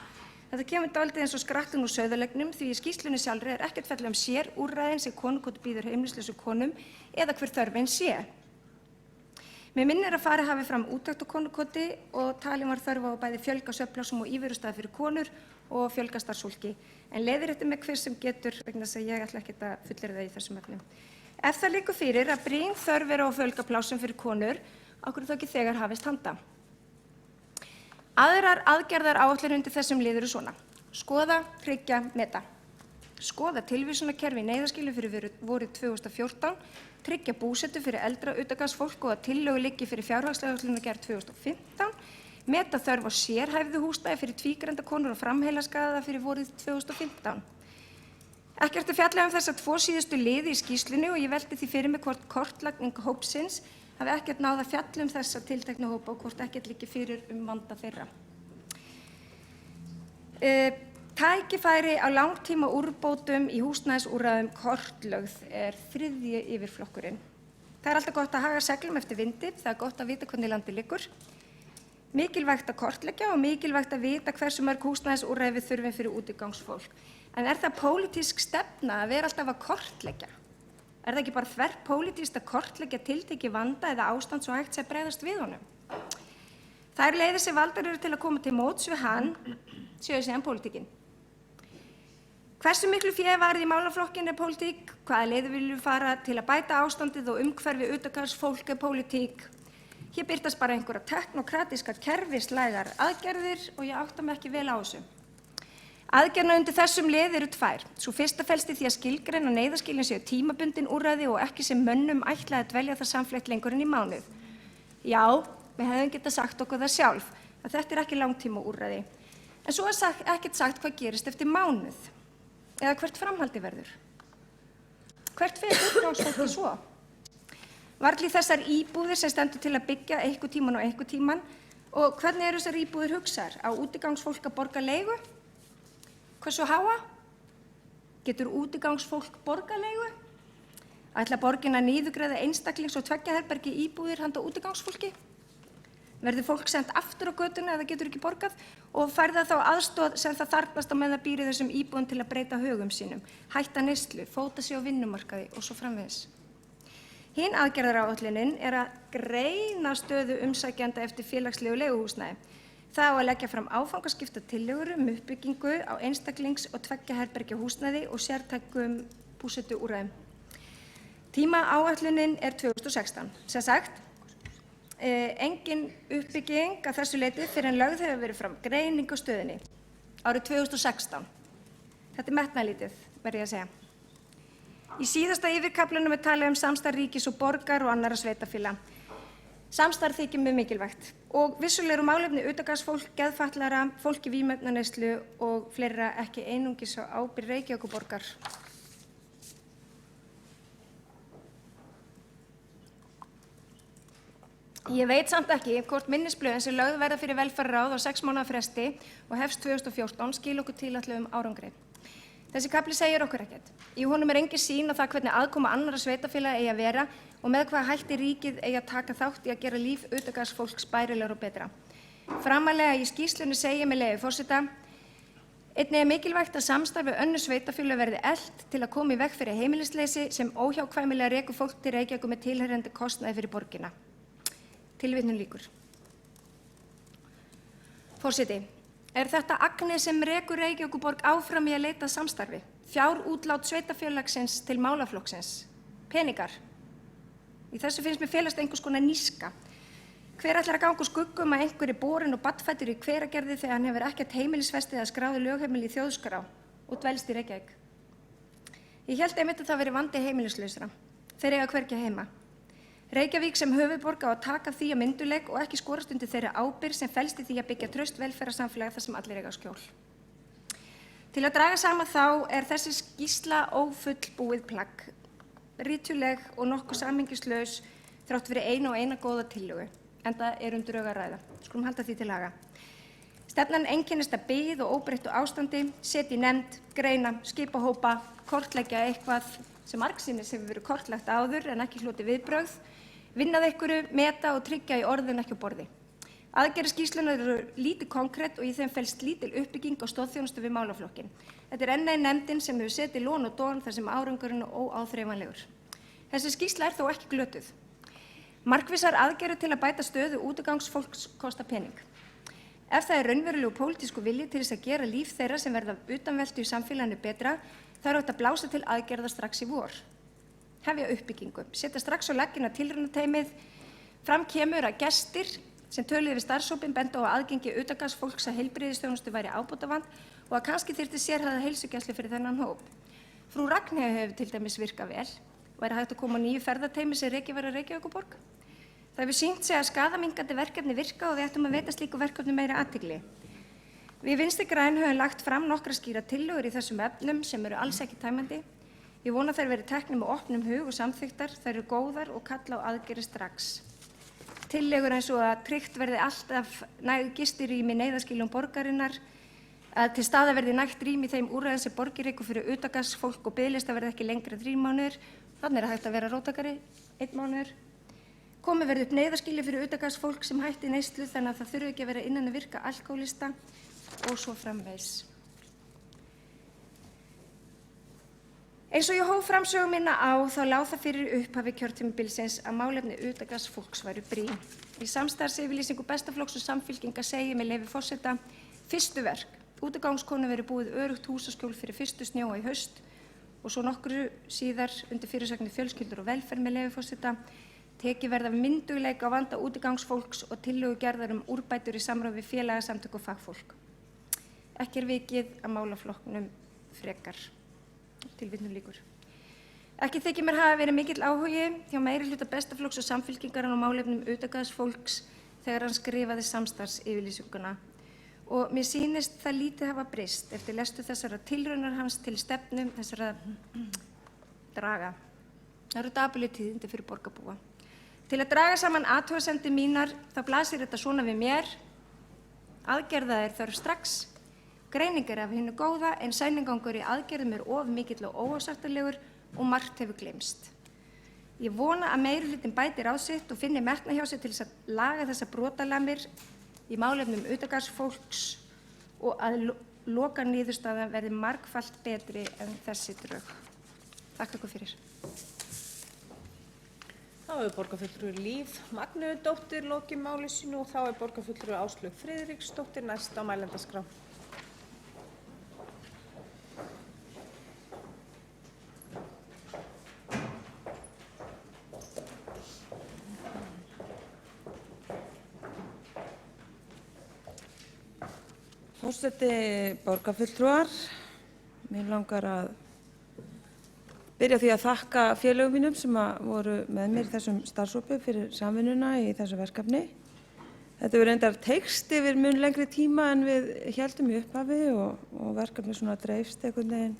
Þetta kemur dálítið eins og skrattinn úr sauðarleggnum því í skýrslunni sjálfri er ekkert fjallað sér úrræðin sem konukót býður heimilislausu konum eða hver þörfin sé. Mig minnir að farið hafi fram úttekt á konukóti og talin var þörf á að bæði fjölga svefnplássum og íverustað fyrir konur og fjölga starfsfólki. En leiðrétti mig hver sem getur vegna þess að ég ætla ekkert að fullyrða í þessum efnum. Ef það liggur fyrir að brýn þörf er á að fjölga plássum fyrir konur, af hverju þá ekki þegar hafist handa? Aðrar aðgerðaráætlanir undir þessum lið eru svona: skoða, tryggja, meta. skoða tilvísunarkerfi í neyðarskýlum fyrir vorið 2014, tryggja búsetu fyrir eldra utangarðsfólk og að tillögur liggi fyrir fjárhagslega áætlunargerð 2015, meta þörf á sérhæfðu húsnæði fyrir tvígreinda konur og framheilaskaðaða fyrir vorið 2015. Ekkert er fjallað þessa 2 síðustu liði í skýrslunni og ég velti því fyrir mig hvort kortlagning hópsins hafi ekkert náð að fjalla þessa tilteknu hópa og hvort ekkert liggi fyrir vanda þeirra. Tækifæri á langtíma úrbótum í húsnæðisúrræðum kortlögð er 3. yfirflokkurinn. Það er alltaf gott að haga seglum eftir vindi, það er gott að vita hvernig landið liggur. Mikilvægt að kortleggja og mikilvægt að vita hversu mörg húsnæðisúrræði við þurfum fyrir útigangsfólk. En er það pólitísk stefna að vera alltaf að kortleggja? Er það ekki bara þverpólitískt að kortleggja tiltekið vanda eða ástand svo hægt sé að bregðast við honum? Þær leiðir sem valdar eru til að koma til móts við hann séu síðan pólitíkin. Hversu miklu fé varið í málaflokkinn er pólitík? Hvaða leiðir viljum við fara til að bæta ástandið og umhverfi utangarðsfólk er pólitík? Hér birtast bara einhverjar teknokrátískar kerfislægar aðgerðir og ég átta mig ekki vel á þessu. Aðgerðirnar undir þessum lið eru 2. Sú fyrsta felst í því að skilgreina neyðarskýlin séu tímabundin úrræði og ekki sem mönnum ætlað að dvelja það samfleytt lengur en í mánuð. Já, við hefðum getað sagt okkur það sjálf, að þetta er ekki langtíma úrræði. En svo er ekkert sagt hvað gerist eftir mánuð, eða hvert framhaldi verður. Hvert fer útigangsfólki svo? Varla í þessar íbúðir sem stendur til að byggja einhvern tímann og einhvern tímann og hvernig eru þessar íbúðir hugsaðar? Á útigangsfólk að borga leigu? Hversu háa? Getur útigangsfólk borga leigu? Ætla borgin að niðurgreiða einstaklings- og 2 herbergi íbúðir handa útigangsfólki? Verður fólk sent aftur á götuna eða getur ekki borgað og fær það þá aðstoð sem það þarfnast á meðan það býr í þessum íbúðum til að breyta högum sínum, hætta neyslu, fóta sig á vinnumarkaði og svo framvegis. Hin aðgerðaráætlunin er að greina stöðu umsækjenda eftir félagslegu leiguhúsnæði. Það á að leggja fram áfangaskipta tillögur uppbyggingu á einstaklings- og 2 herbergja húsnæði og sértækum búsetuúrræðum. Tímaáætlunin er 2016. Sem sagt, engin uppbygging að þessu leyti fyrr en lögð hefur verið fram greining á stöðunni árið 2016. Þetta er metnaðarlítið, verð ég að segja. Í síðasta yfirkaflanum er talað samstarf ríkis og borgar og annarra sveitarfélaga. Samstarf þykir mjög mikilvægt og vissulega eru málefni utangarðsfólk, geðfatlaðra, fólk í vímuefnaneyslu og fleira ekki einungis á ábyrgð Reykjavíkurborgar. Ég veit samt ekki hvort minnisblöðin sem lögð verða fyrir velferðarráð á 6 mánaða fresti og hefst 2014 skil okkur tilætluðum árangri. Þessi kafli segir okkur ekkert. Í honum er engin sýn á það hvernig aðkoma annarra sveitarfélaga eigi að vera og með hvaða hætti ríkið eigi að taka þátt í að gera líf utangarðsfólks bærilegra og betra. Framarlega í skýrslunni segir með leyfi forseta: einnig er mikilvægt að samstarf við önnur sveitarfélög verði eflt til að koma í veg fyrir heimilisleysi sem óhjákvæmilega rekur fólk til Reykjavíkur með tilheyrandi kostnaði fyrir borgina. Tilvitnun lýkur. Forseti, er þetta agnið sem rekur Reykjavíkurborg áfram í að leita samstarfi? Fjárútlát sveitarfélagsins til málaflokksins? Peningar? Í þessu finnst mér felast einhvers konar níska. Hver ætlar að ganga úr skuggum að einhver er borinn og barnfæddur í Hveragerði þegar hann hefur ekkert heimilisfesti eða skráði lögheimili í þjóðskrá og dvelst í Reykjavík? Ég hélt einmitt að það veri vandi heimilislausra. Þeir eiga hvergi heima. Reykjavík sem höfuðborg á að taka því að myndugleik og ekki skorast undir þeirra ábyrgð sem felst í því að byggja traust velferðarsamfélag þar sem allir eiga skjól. Til að draga saman þá er þessi skýrsla ófullbúið plagg, rítuleg og nokkuð samhengislaus þrátt fyrir eina góða tillögu, enda er drög að ræða. Skulum halda því til haga. Stefnan einkennist af bið og óbreyttu ástandi, setja í nefnd, greina, skipa hópa, kortleggja eitthvað sem margsinnis hefur verið kortlagt áður en ekki hlotið viðbrögð, vinnað einhverju, meta og tryggja í orði en ekki á borði. Aðgerðir skýrslunnar eru lítið konkrétt og í þeim felst lítil uppbygging á stoðþjónustu við málaflokkinn. Þetta er enn ein nefndin sem hefur setið lón og don þar sem árangurinn er óáþreifanlegur. Þessi skýrsla er þó ekki glötuð. Markvissar aðgerðir til að bæta stöðu útigangsfólks kosta pening. Ef það er raunverulegu pólitísku vilji til þess að gera líf þeirra sem verða utanveltu í samfélaginu betra, þá er hægt að blása til aðgerða strax í vor. Hefja uppbyggingu, setja strax á laggirnar tilraunateymið. Fram kemur að gestir sem töluðu við starfshópinn bentu á að aðgengi utangarðsfólks að heilbrigðisþjónustu væri ábótavant og að kannski þyrfti sérhæfða heilsugæslu fyrir þennan hóp. Frú Ragnheiður hefur til dæmis virkað vel og er hægt að koma á nýju ferðateymi sem rekið var af Reykjavíkurborg. Það hefur sýnt sig að skaðaminnkandi verkefni virka og við ættum að veita slíku verkefni meiri athygli. Við Vinstri græn höfum lagt fram nokkra skýra tillögur í þessum efnum sem eru alls ekki tæmandi. Ég vona þær verið teknar með opnum hug og samþykktar, þær eru góðar og kalla á aðgerðir strax. Tillögur eins og að tryggt verði alltaf næg gistirými neyðarskýlum borgarinnar, að til staðar verði nægt rými í þeim úrræðum sem borgir ykkur fyrir utangarðsfólk og biðlista verði ekki lengri en 3 mánuðir. Þannig hægt að vera róttakari 1 mánuður. Komið verði upp neyðarskýli fyrir utangarðsfólk sem hætti neyslu þannig að það þurfi ekki að vera innan að virka alkóhólista og svo framvegis. Eins og ég hóf framsögu minna á þá lá það fyrir upphafi kjörtímabilsins að málefni utangarðsfólks væru brýn. Í samstarfsyfirlýsingu Besta flokks og Samfylkingar segir með leyfi forseta: fyrstu verk. Útigangskonu verið búið örugt húsaskjól fyrir fyrstu snjóa í haust og svo nokkru síðar undir fyrirsögninni fjölskyldur og velferð með leyfi forseta: tekið verða myndugleika á vanda útigangsfólks og tillögur gerðar úrbætur í samráði við félagasamtök og fagfólk. Ekki er vikið að málaflokknum frekar. Tilvitnun lýkur. Ekki þykir mér hafa verið mikill áhugi hjá meiri hluta Besta flokks og Samfylkingar á málefnum utangarðsfólks þegar hann skrifaði samstarfsyfirlýsinguna. Og mér sýnist það lítið hafa breyst eftir lestur þessara tilraunar hans til stefnum þessara draga. Það eru dapurleg tíðindi fyrir borgarbúa. Til að draga saman athugasemdir mínar þá blasir þetta svona við mér: aðgerða er þörf strax, greiningar af hinu góða en sæningangur í aðgerðum er of mikill og óásættanlegur og margt hefur gleymst. Ég vona að meirihlutinn bætir á sitt og finni metnað hjá sér til þess að laga þessa brotalamir í málefnum utangarðsfólks og að lokaniðurstaðan verði margfalt betri en þessi drög. Þakka ykkur fyrir. Þá hefur borgarfulltrúi Líf Magnúðardóttir lokið máli sínu og þá er borgarfulltrúi Áslaug Friðriksdóttir næst á mælendaskrá. Forseti, borgarfulltrúar, mér langar að byrja á því að þakka félögum mínum sem voru með mér í þessum starfshópi fyrir samvinnuna í þessu verkefni. Þetta hefur reyndar teygst yfir mun lengri tíma en við héldum í upphafi og verkefni svona dreifst einhvern veginn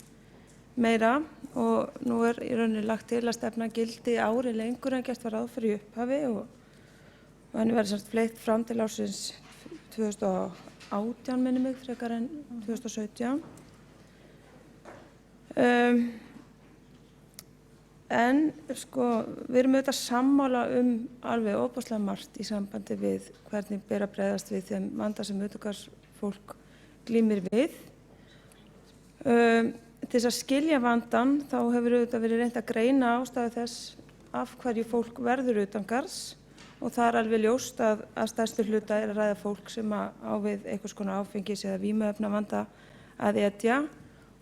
meira og nú er í rauninni lagt til að stefna gildi ári lengur en gert var ráð fyrir í upphafi og henni verður samt fleytt fram til ársins 2018 minnir mig frekar en 2017. En sko, við erum auðvitað sammála alveg ofboðslega margt í sambandi við hvernig ber að bregðast við þeim vanda sem utangarðsfólk glímir við. Til þess að skilja vandann þá hefur auðvitað verið reynt að greina ástæðu þess af hverju fólk verður utangarðs og það er alveg ljóst að stærstu hluta er að ræða fólk sem á við einhvers konar áfengis- eða vímuefnavanda að etja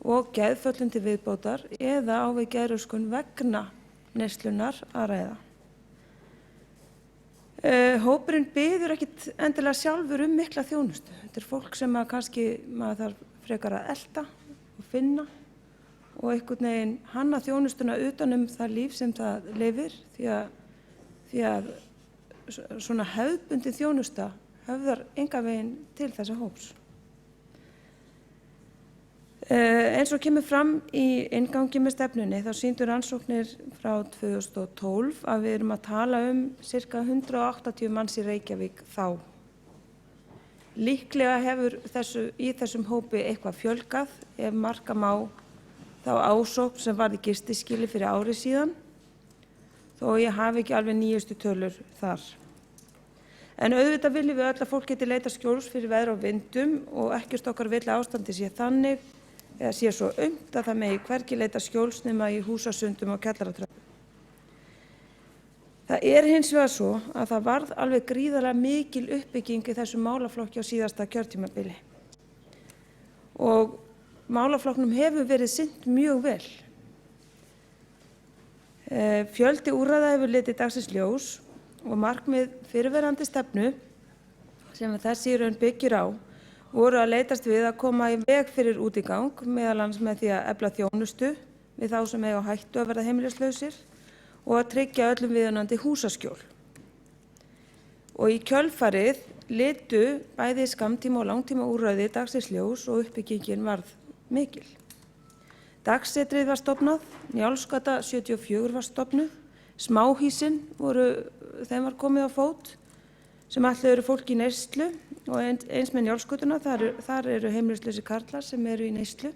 og geðföllum til viðbótar eða á við geðröskun vegna neyslunar að ræða. Hópurinn biður ekkit endilega sjálfur mikla þjónustu. Þetta er fólk sem kannski maður þarf frekar að elta og finna og einhvern veginn hanna þjónustuna utan það líf sem það lifir því að svona hefðbundin þjónusta höfðar engan veginn til þessa hóps. Eins og kemur fram í inngangi með stefnunni þá sýndu rannsóknir frá 2012 að við erum að tala ca. 180 manns í Reykjavík þá. Líklega hefur í þessum hópi eitthvað fjölgað ef marka má þá ásókn sem varð í gistiskýli fyrir ári síðan þó ég hafi ekki alveg nýjustu tölur þar. En auðvitað viljum við öll að fólk geti leitað skjóls fyrir veðri og vindum og ekkert okkar vill að ástandið sé þannig eða sé svo aumt að það megi hvergi leita skjóls nema í húsasundum og kjallaratröppum. Það er hins vegar svo að það varð alveg gríðarlega mikil uppbygging í þessum málaflokki á síðasta kjörtímabili og málaflokknum hefur verið sinnt mjög vel. Fjöldi úrræða hefur litið dagsins ljós og markmið fyrrverandi stefnu sem þessi í raun byggir á voru að leitast við að koma í veg fyrir útigang meðal annars með því að efla þjónustu við þá sem eiga á hættu að verða heimilislausir og að tryggja öllum viðunandi húsaskjól. Og í kjölfarið litu bæði skammtíma og langtíma úrræði dagsins ljós og uppbyggingin varð mikil. Dagsetrið var stofnað, Njálsgata 74 var stofnuð, smáhýsin þeim var komið á fót sem allir eru fólk í neyslu og eins með Njálsgötuna, þar eru heimilislausir karlar sem eru í neyslu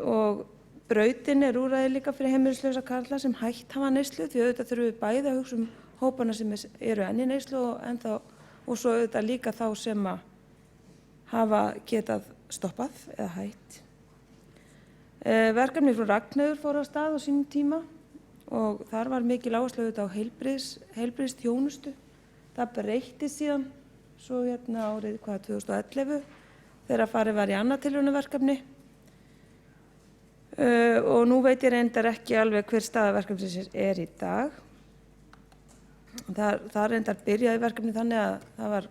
og brautin úrræði líka fyrir heimilislausa karla sem hætt hafa neyslu því auðvitað þurfum við bæði að hugsa hópana sem eru enn í neyslu og svo auðvitað líka þá sem að hafa getað stoppað eða hætt. Verkefni frá Ragnheiður fór á stað á sínum tíma og þar var mikil áhersla auðvitað á heilbrigðisþjónustu. Það breyttist síðan svo árið 2011 þegar farið var í annað tilraunaverkefni og nú veit ég reyndar ekki alveg hver staða verkefnisins í dag. Það reyndar byrjaði verkefni þannig að það var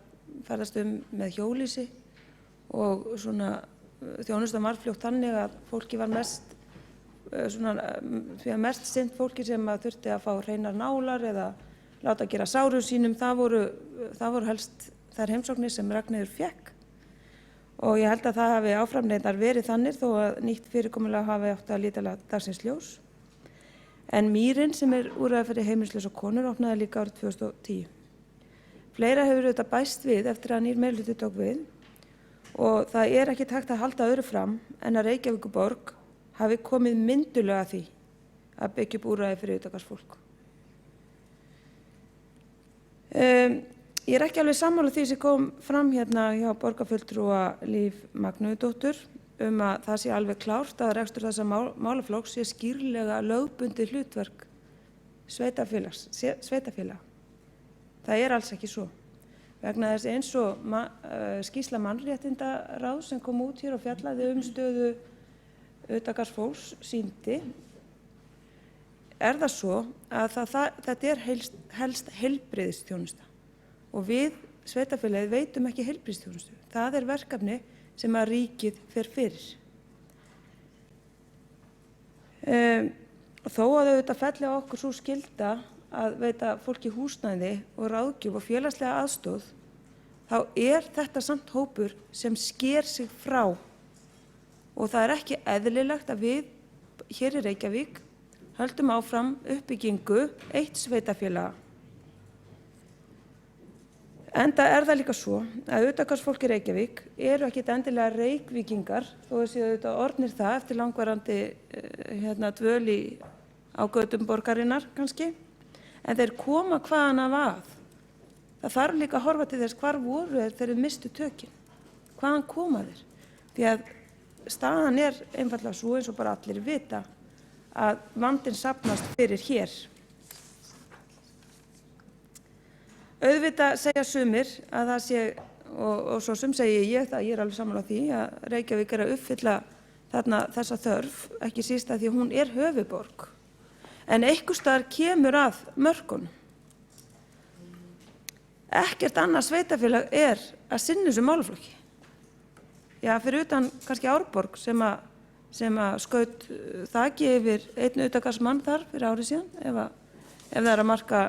ferðast með hjólhýsi og svona þjónustan var fljótt þannig að fólki var mest sinnt fólki sem þurfti að fá hreinar nálar eða láta gera sárum sínum. Það voru helst þær heimsóknir sem Ragnheiður fékk og ég held að það hafi áfram reyndar verið þannig þó að nýtt fyrirkomulag hafi átt að líta dagsins ljós. En Mýrin sem úrræði fyrir heimilislausa konur opnaði líka árið 2010. Fleira hefur auðvitað bæst við eftir að nýr meirihluti tók við og það ekki hægt að halda öðru fram en að Reykjavíkurborg hafi komið myndulega að því að byggja upp úrræði fyrir utangarðsfólk. Ég ekki alveg sammála því sem kom fram hérna hjá borgarfulltrúa Líf Magnúðardóttur að það sé alveg klárt að rekstur þessa málaflokks sé skýrlega lögbundið hlutverk sveitarfélaga. Það alls ekki svo. Vegna þess eins og skýrsla mannréttindaráðs sem kom út hér og fjallaði stöðu utangarðsfólks sýndi, það svo að þetta helst heilbrigðisþjónusta og við sveitarfélagið veitum ekki heilbrigðisþjónustu. Það verkefni sem að ríkið fer fyrir. Þó að auðvitað felli á okkur sú skylda að veita fólki húsnæði og ráðgjöf og félagslega aðstoð, þá þetta samt hópur sem sker sig frá og það ekki eðlilegt að við hér í Reykjavík höldum áfram uppbyggingu eitt sveitarfélaga. Enda það líka svo að utangarðsfólk í Reykjavík ekkert endilega Reykvíkingar þó að séu auðvitað orðnir það eftir langvarandi dvöl á götum borgarinnar kannski, en þeir koma hvaðan af að. Það þarf líka að horfa til þess hvar voru þeir mistu tökin, hvaðan koma þeir. Því að staðan einfaldlega svo eins og bara allir vita að vandinn safnast fyrir hér. Auðvitað segja sumir að það sé, og svo sum segi ég það, ég alveg sammála því að Reykjavík að uppfylla þessa þörf, ekki síst að því að hún höfuðborg. En einhvers staðar kemur að mörkunum. Ekkert annað sveitarfélag að sinna þessum málaflokki. Já, fyrir utan kannski Árborg sem að skaut þaki yfir einn utangarðsmann þar fyrir árið síðan, ef það að marka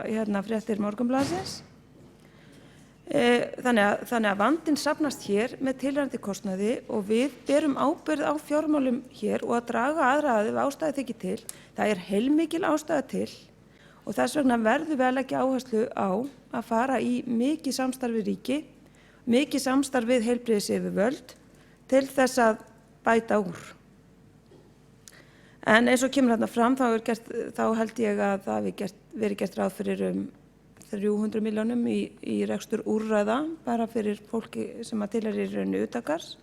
fréttir Morgunblaðsins. Þannig að vandinn safnast hér með tilheyrandi kostnaði og við berum ábyrgð á fjármálum hér og að draga aðra ef ástæða þykir til. Það heilmikil ástæða til og þess vegna verðum við að leggja áherslu á að fara í mikið samstarf við ríki, mikið samstarf við heilbrigðisyfirvöld til þess að bæta úr. En eins og kemur fram þá held ég að það hafi verið gert ráð fyrir 300 milljónum í rekstur úrræða bara fyrir fólki sem tilheyrir í rauninni utangarðs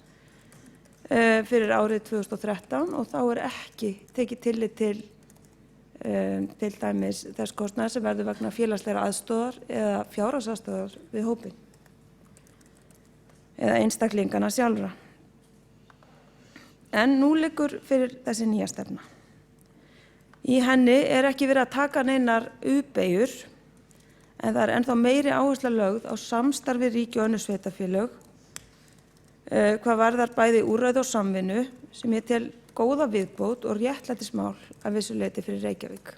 fyrir árið 2013 og þá ekki tekið tillit til dæmis þess kostnaðar sem verður vegna félagslegra aðstoðar eða fjárhagsaðstoðar við hópinn eða einstaklingana sjálfra. En nú liggur fyrir þessi nýja stefna. Í henni ekki verið að taka neinar U-beygjur en það ennþá meiri áhersla lögð á samstarfi ríki og önnur sveitarfélög hvað varðar bæði úrræði og samvinnu sem ég tel góða viðbót og réttlætismál að vissu leyti fyrir Reykjavík.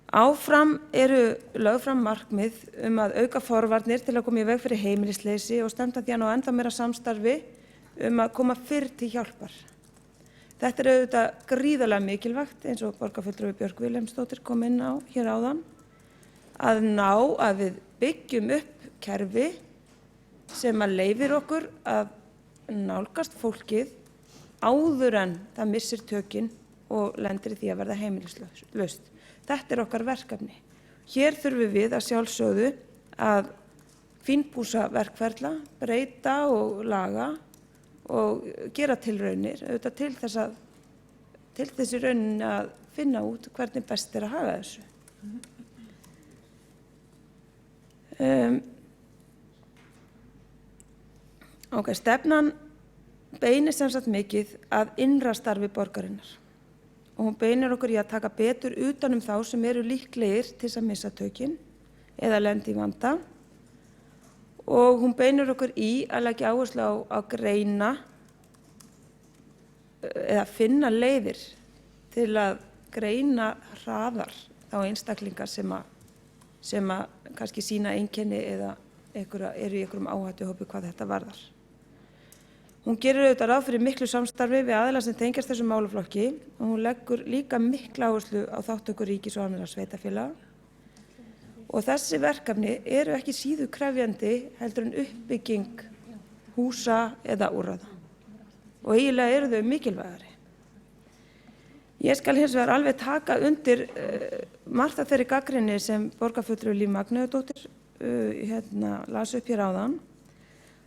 Áfram eru lögð fram markmið að auka forvarnir til að koma í veg fyrir heimilisleysi og stefnt að því að ná ennþá meira samstarfi að koma fyrr til hjálpar. Þetta er auðvitað gríðarlega mikilvægt eins og borgarfulltrúi Björk Vilhelmsdóttir kom inn á hér áðan, að við byggjum upp kerfi sem að leyfir okkur að nálgast fólkið áður en það missir tökin og lendir í því að verða heimilislaust. Þetta er okkar verkefni. Hér þurfum við að sjálfsögðu að fínpússa verkferla, breyta og laga og gera tilraunir, auðvitað til þess í rauninni að finna út hvernig best er að haga þessu. Stefnan beinir sem sagt mikið að innra starfi borgarinnar. Og hún beinir okkur í að taka betur utan þá sem eru líklegir til að missa tökin eða lenda í vanda. Og hún beinir okkur í að leggja áherslu á að greina eða finna leiðir til að greina hraðar þá einstaklingar sem að kannski sýna einkenni eða eru í einhverjum áhættuhópi hvað þetta varðar. Hún gerir auðvitað ráð fyrir miklu samstarfi við aðila sem tengjast þessum málaflokki og hún leggur líka mikla áherslu á þátttöku ríkis og annarra sveitarfélaga. Og þessi verkefni eru ekki síður krefjandi heldur en uppbygging húsa eða úrræða. Og eiginlega eru þau mikilvægari. Ég skal hins vegar alveg taka undir margt af þeirri gagnrýni sem borgarfulltrúi Líf Magneuðsdóttir las upp hér áðan.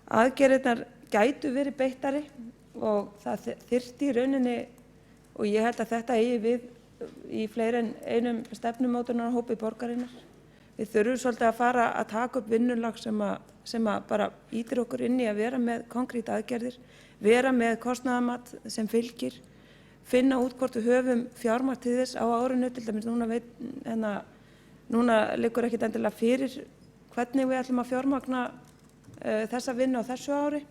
Aðgerðirnar gætu verið beittari og það þyrfti í rauninni, og ég held að þetta eigi við í fleiri en einum stefnumótunarhópi borgarinnar. Við þurfum svolítið að fara að taka upp vinnulag sem að bara ýtir okkur inn í að vera með konkrét aðgerðir, vera með kostnaðarmat sem fylgir, finna út hvort við höfum fjármagn til þess á árinu, til dæmis núna liggur ekkert endilega fyrir hvernig við ætlum að fjármagna þessa vinnu á þessu ári.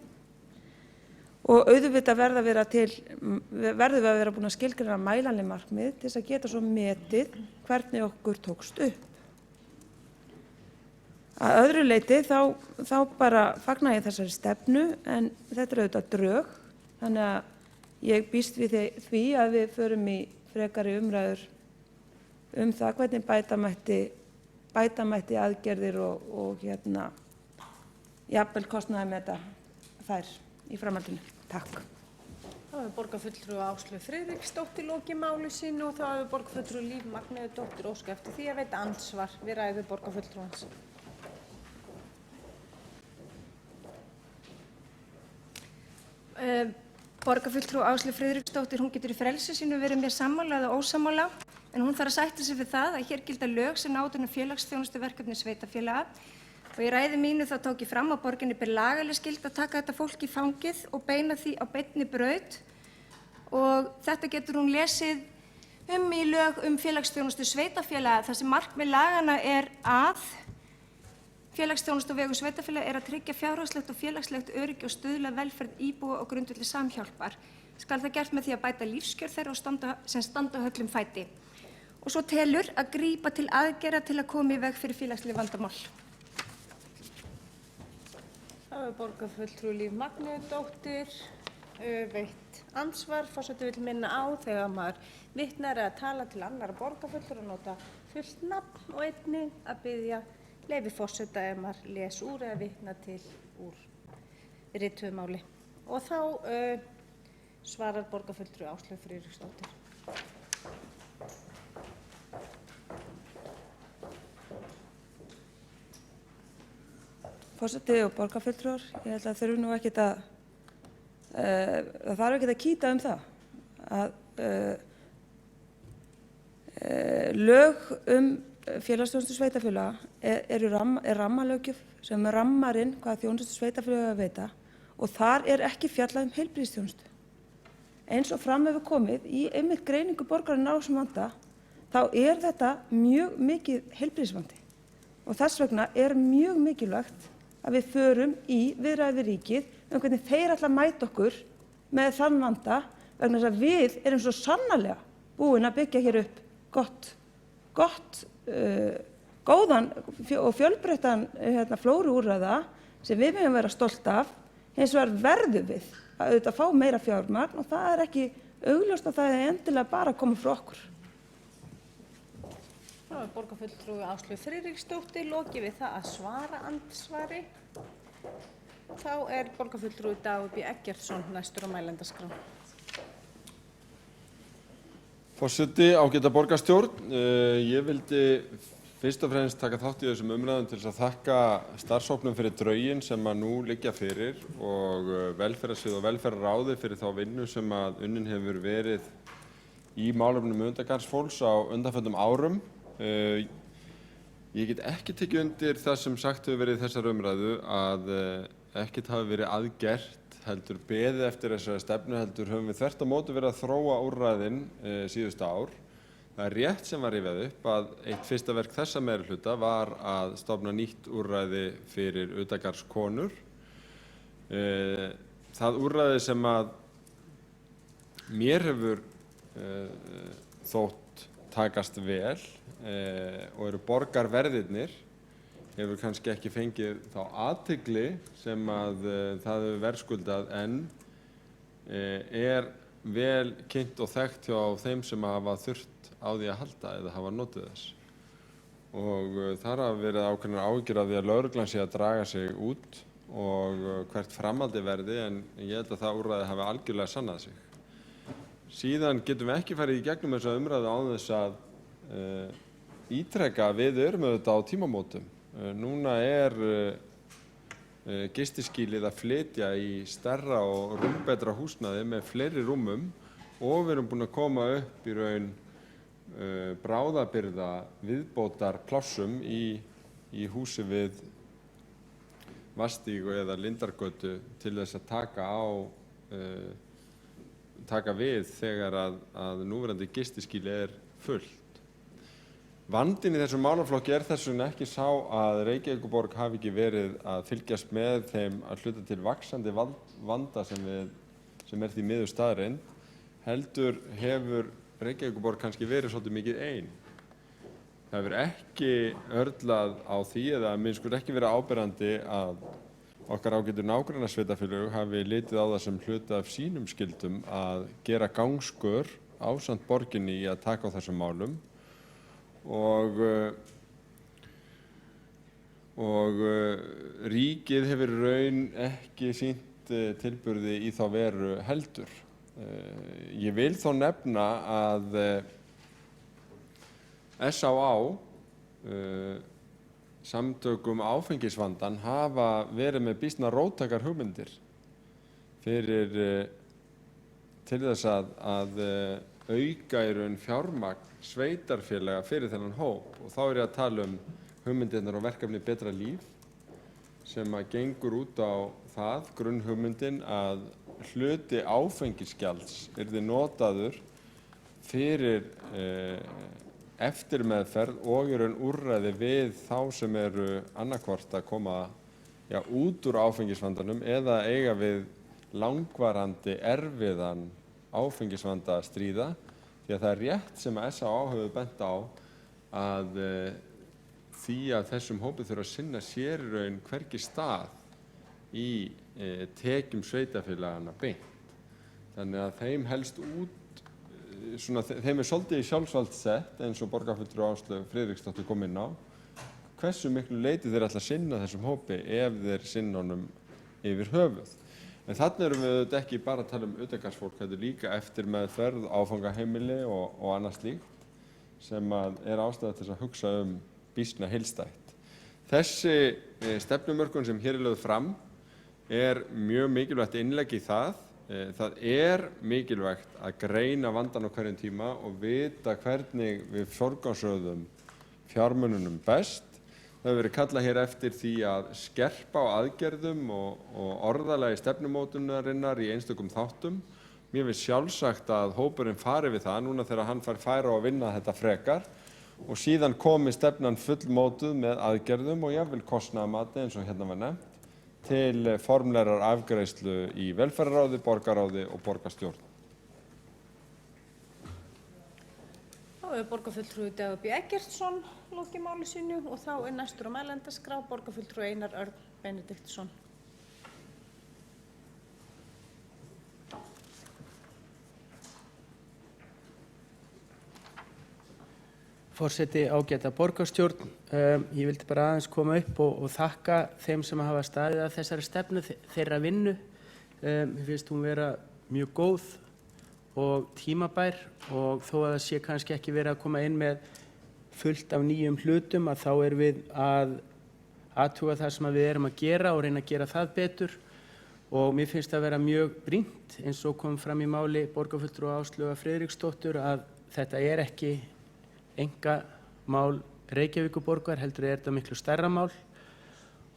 Og auðvitað verðum við að vera búin að skilgreina mælanleg markmið til þess að geta svo metið hvernig okkur tókst upp. Að öðru leyti þá bara fagna ég þessari stefnu en þetta er auðvitað drög, þannig að ég býst við því að við förum í frekari umræður það hvernig bæta mætti aðgerðir og jafnvel kostnaðarmeta þær í framhaldinu. Takk. Þá hefur borgarfulltrúi Áslaug Friðriksdóttir lokið máli sínu og þá hefur borgarfulltrúi Líf Magneuðsdóttir óskað eftir því að veita andsvar við ræðu borgarfulltrúans. Borgarfulltrúi Áslaug Friðriksdóttir, hún getur í frelsi sínu verið mér sammála eða ósammála, en hún þarf að sætta sig við það að hér gilda lög sem ná utan um félagsþjónustuverkefni sveitarfélaga. Og í ræðu mínu þá tók ég fram að borginni ber lagaleg skylda að taka þetta fólk í fangið og beina því á beinni braut. Og þetta getur hún lesið í lög félagsþjónustu sveitarfélaga þar sem markmið laganna er að félagsþjónustu á vegum sveitarfélaga er að tryggja fjárhagslegt og félagslegt öryggi og stuðla velferð íbúa á grundvelli samhjálpar. Skal það gert með því að bæta lífskjör þeirra sem standa á höllum fæti. Og svo telur að grípa til aðgerða til að koma í veg fyrir félagsleg vandamál. Það hefur borgarfulltrúi Líf Magneuðsdóttir veitt andsvar. Forseti vill minna á þegar maður vitnar eða tala til annarra borgarfulltrúa að nota fullt nafn og einnig að biðja leyfi forseta ef maður les úr eða vitna til úr rituðu máli. Og þá svarar borgarfulltrúi Áslaug Friðriksdóttir. Forseti og borgarfulltrúar, ég held að þurfum nú ekkert það þarf ekkert að kýta það. Lög félagsþjónustu sveitarfélaga er rammalöggjöf sem rammar inn hvað þjónustu sveitarfélaga veita og þar er ekki fjallað heilbrigðisþjónustu. Eins og fram hefur komið í einmitt greiningu borgarinnar á þessum vanda, þá er þetta mjög mikið heilbrigðisvandi og þess vegna er mjög mikilvægt að við förum í viðræður við ríkið hvernig þeir ætla að mæta okkur með þann vanda vegna þess að við erum svo sannarlega búin að byggja hér upp góðan og fjölbreyttan flóru úrræða sem við megum vera stolt af. Hins vegar verðum við að auðvitað fá meira fjármagn og það er ekki augljóst að það er endilega bara að koma frá okkur. Þá er borgarfulltrúi Áslaug Friðriksdóttir lokið við það að svara andsvari. Þá er borgarfulltrúi Dagur B. Eggertsson næstur á mælendaskrá. Forseti, ágæta borgarstjórn, ég vildi fyrst og fremst taka þátt í þessum umræðum til þess að þakka starfshópnum fyrir drögin sem að nú liggja fyrir og velferðarsvið og velferðarráði fyrir þá vinnu sem að unnin hefur verið í málefnum undangarðsfólks á undanförnum árum. Ég get ekki tekið undir það sem sagt hefur verið í þessar umræðu að ekkert hafi verið aðgert heldur beðið eftir þessari stefnu heldur höfum við þvert á móti verið að þróa úrræðin síðustu ár. Það er rétt sem var rifjað upp að eitt fyrsta verk þessa meirihluta var að stofna nýtt úrræði fyrir utangarðskonur. Það úrræði sem að mér hefur þótt takast vel og eru borgarverðirnir hefur kannski ekki fengið þá athygli sem að það hefur verðskuldað en er vel kynnt og þekkt hjá þeim sem hafa þurft á því að halda eða hafa notið þess. Og þar hafa verið ákveðnar áhyggjur af því að lögreglan sé að draga sig út og hvert framhaldi verði en ég held að það úrræði hafi algjörlega sannað sig. Síðan getum við ekki farið í gegnum þessa umræðu án þess að ítreka að við erum auðvitað á tímamótum. Núna er gistiskýlið að flytja í stærra og rúmbetra húsnæði með fleiri rúmum og við erum búin að koma upp í raun bráðabirgða viðbótar plássum í húsi við Vatnsstíg eða Lindargötu til þess að taka við þegar að núverandi gistiskýli er fullt. Vandinn í þessum málaflokki er þess vegna ekki sá að Reykjavíkurborg hafi ekki verið að fylgjast með þeim að hluta til vaxandi vanda sem er því miður staðreynd, heldur hefur Reykjavíkurborg kannski verið svolítið mikið ein. Það hefur ekki örlað á því eða minnst ekki verið áberandi að okkar ágætu nágrannasveitarfélög hafi litið á það sem hluta af sínum skyldum að gera gangskör ásamt borginni í að taka á þessum málum og ríkið hefur raun ekki sýnt tilburði í þá veru heldur. Ég vil þó nefna að SÁÁ, samtökum áfengisvandan, hafa verið með býsna róttækar hugmyndir til þess að auka í raun fjármagn sveitarfélaga fyrir þennan hóp og þá er ég að tala hugmyndirnar og verkefni Betra líf sem að gengur út á það, grunnhugmyndin að hluti áfengisgjalds yrði notaður fyrir eftirmeðferð og í raun úrræði við þá sem eru annaðhvort að koma út úr áfengisvandanum eða eiga við langvarandi erfiðan áfengisvanda að stríða. Því að það er rétt sem að SÁÁ hefur bent á að því að þessum hópi þurfa að sinna sér í raun hvergi stað í tekjum sveitarfélagana beint. Þannig að þeim helst út, þeim er svolítið í sjálfsvald sett eins og borgarfulltrúi Áslaug Friðriksdóttir kom inn á, hversu miklu leyti þeir ætla að sinna þessum hópi ef þeir sinna honum yfir höfuð. En þarna erum við auðvitað ekki bara að tala utangarðsfólk, þetta er líka eftirmeðferð, áfangaheimili og annað slíkt sem er ástæða til að hugsa býsna heildstætt. Þessi stefnumörkun sem hér er lögð fram er mjög mikilvægt innlegg í það. Það er mikilvægt að greina vandann á hverjum tíma og vita hvernig við forgangsröðum fjármununum best. Það hefur verið kallað hér eftir því að skerpa á aðgerðum og orðalagi stefnumótunarinnar í einstökum þáttum. Mér finnst sjálfsagt að hópurinn fari við það núna þegar hann fær færi á að vinna þetta frekar og síðan komi stefnan fullmótuð með aðgerðum og jafnvel kostnaðarmati eins og hérna var nefnt til formlegrar afgreiðslu í velferðarráði, borgarráði og borgarstjórn. Þá hefur borgarfulltrúi Dagur B. Eggertsson lokið máli sínu og þá næstur á mælendaskrá borgarfulltrúi Einar Örn Benediktsson. Forseti, ágæta borgarstjórn, ég vildi bara aðeins koma upp og þakka þeim sem hafa staðið að þessari stefnu, þeirra vinnu. Mér finnst hún vera mjög góð og tímabær og þó að það sé kannski ekki verið að koma inn með fullt af nýjum hlutum að þá erum við að athuga það sem við erum að gera og reyna að gera það betur og mér finnst það vera mjög brýnt eins og kom fram í máli borgarfulltrúa Áslaugar Friðriksdóttur að þetta er ekki einkamál Reykjavíkurborgar, heldur er þetta miklu stærra mál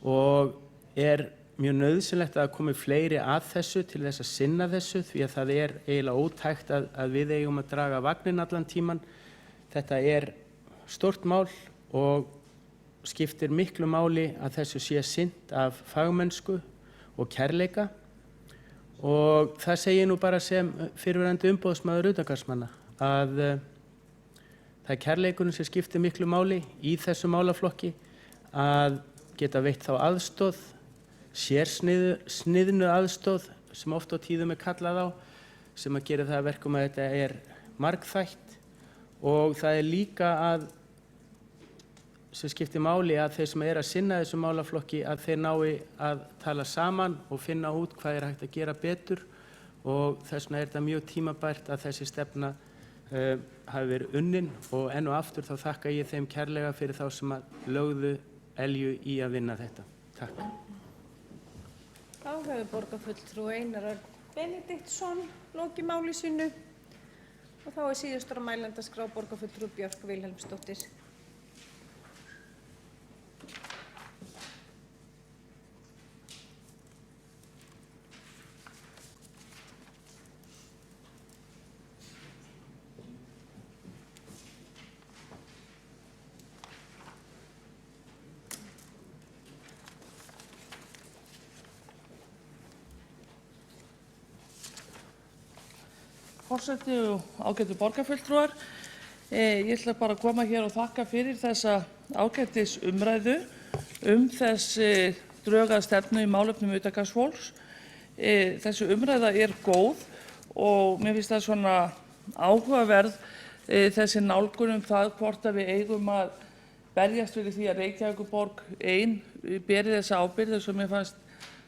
og er mjög nauðsynlegt að komi fleiri að þessu til þess að sinna þessu því að það er eiginlega ótækt að við eigum að draga vagninn allan tíman. Þetta er stórt mál og skiptir miklu máli að þessu sé sinnt af fagmennsku og kærleika og það segir nú bara sem fyrrverandi umboðsmaður utangarðsmanna að það er kærleikurinn sem skiptir miklu máli í þessu málaflokki að geta veitt þá aðstoð, sérsniðnu aðstoð sem oft á tíðum er kallað á, sem að gera það að verkum að þetta er margþætt og það er líka að sem skiptir máli að þeir sem er að sinna þessu málaflokki að þeir nái að tala saman og finna út hvað er hægt að gera betur og þess vegna er þetta mjög tímabært að þessi stefna hafi verið unnin og enn og aftur þá þakka ég þeim kærlega fyrir þá sem að lögðu elju í að vinna þetta. Takk. Þá hefur borgarfulltrúi Einar Örn Benediktsson lokið máli sínu og þá er síðastur á mælendaskrá borgarfulltrúi Björk Vilhelmsdóttir. Forseti og ágætu borgarfulltrúar. Ég ætla bara að koma hér og þakka fyrir þessa ágætis umræðu þessi drög að stefnu í málefnum utangarðsfólks. Þessi umræða er góð og mér finnst það svona áhugaverð þessi nálgun það hvort að við eigum að berjast fyrir því að Reykjavíkurborg ein beri þessa ábyrgð sem mér fannst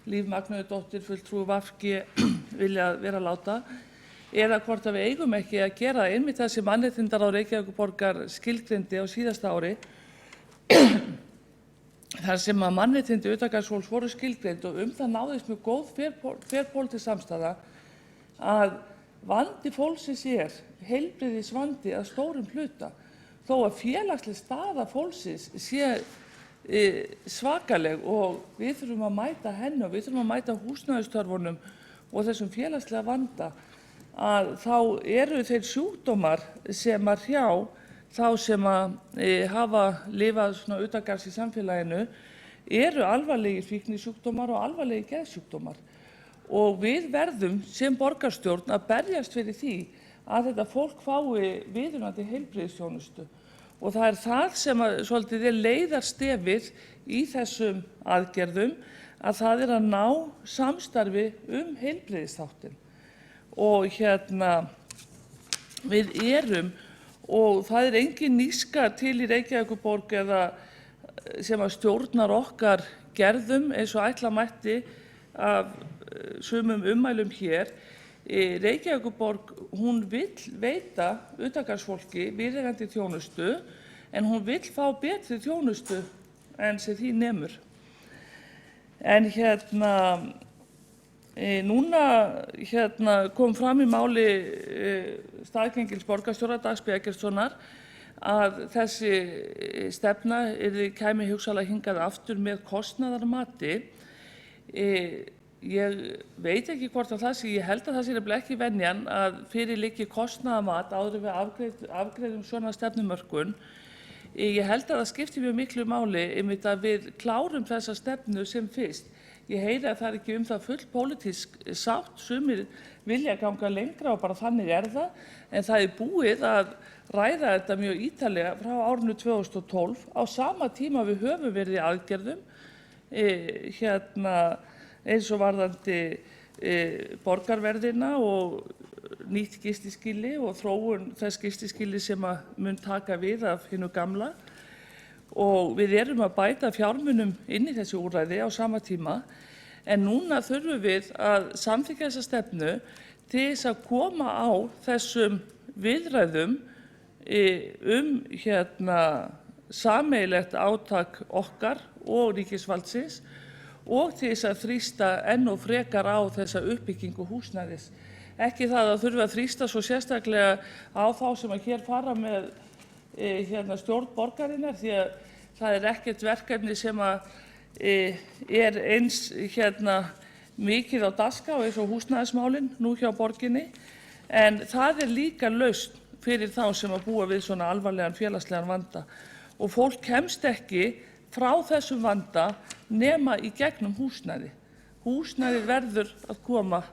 Líf Magnúðardóttir fulltrúi VG vilja vera láta. Eða hvort að við eigum ekki að gera einmitt það sem mannréttindaráð Reykjavíkurborgar skilgreindi á síðasta ári þar sem að mannréttindi utangarðsfólks voru skilgreind og það náðist mjög góð þverpólitísk samstaða að vandi fólksins er heilbrigðisvandi að stórum hluta þó að félagsleg staða fólksins sé svakaleg og við þurfum að mæta henni og við þurfum að mæta húsnæðistörfunum og þessum félagslega vanda að þá eru þeir sjúkdómar sem að hrjá þá sem að hafa lifað svona utangarðs í samfélaginu eru alvarlegir fíknisjúkdómar og alvarlegir geðsjúkdómar og við verðum sem borgarstjórn að berjast fyrir því að þetta fólk fái viðunandi heilbrigðisþjónustu og það er það sem að svolítið er leiðarstefið í þessum aðgerðum að það er að ná samstarfi heilbrigðisþáttinn. Og við erum og það er engin níska til í Reykjavíkurborg eða sem að stjórnar okkar gerðum eins og ætla mætti af sumum ummælum hér. Reykjavíkurborg hún vill veita utangarðsfólki viðeigandi þjónustu en hún vill fá betri þjónustu en sem því nemur. En núna kom fram í máli staðgengils borgarstjóra Dags B. Eggertssonar að þessi stefna kæmi hugsanlega hingað aftur með kostnaðarmati. Ég veit ekki hvort að það sé, ég held að það sé nefnilega ekki venjan að fyrir liggi kostnaðarmat áður en við afgreiðum svona stefnumörkun. Ég held að það skipti mjög miklu máli einmitt að við klárum þessa stefnu sem fyrst. Ég heyri að það er ekki það full pólitísk sátt, sumir vilja ganga lengra og bara þannig það, en það er búið að ræða þetta mjög ítarlega frá árinu 2012 á sama tíma við höfum verið í aðgerðum eins og varðandi borgarverðina og nýtt gistiskýli og þróun þess gistiskýli sem mun taka við af hinu gamla. Og við erum að bæta fjármunum inn í þessi úrræði á sama tíma, en núna þurfum við að samþykkja þessa stefnu til þess að koma á þessum viðræðum sameiginlegt átak okkar og ríkisvaldsins og til þess að þrýsta enn og frekar á þessa uppbyggingu húsnæðis. Ekki það að þurfa að þrýsta svo sérstaklega á þá sem að hér fara með stjórn borgarinnar, því að það er ekkert verkefni sem er eins mikið á dagskrá eins og húsnæðismálin nú hjá borginni, en það er líka lausn fyrir þá sem að búa við svona alvarlegan félagslegan vanda. Og fólk kemst ekki frá þessum vanda nema í gegnum húsnæði. Húsnæði verður að koma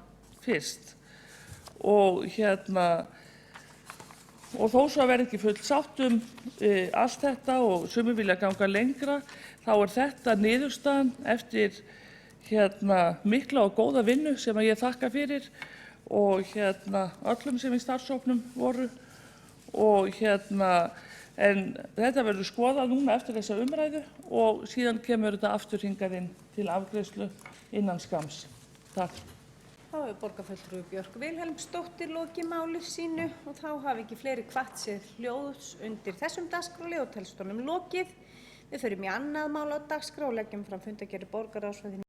fyrst. Og þó svo að verði ekki full sátt allt þetta og sumir vilja ganga lengra, þá er þetta niðurstaðan eftir mikla og góða vinnu sem ég þakka fyrir og öllum sem í starfshópnum voru. Og en þetta verður skoðað núna eftir þessa umræðu og síðan kemur þetta aftur hingað inn til afgreiðslu innan skamms. Takk. Þá hefur borgarfulltrúi Björk Vilhelmsdóttir lokið máli sínu og þá hafi ekki fleiri kvatt sér hljóðs undir þessum dagskrárlið og telst honum lokið. Við förum í annað mál á dagskrá og leggjum fram fundargerðir borgarráðs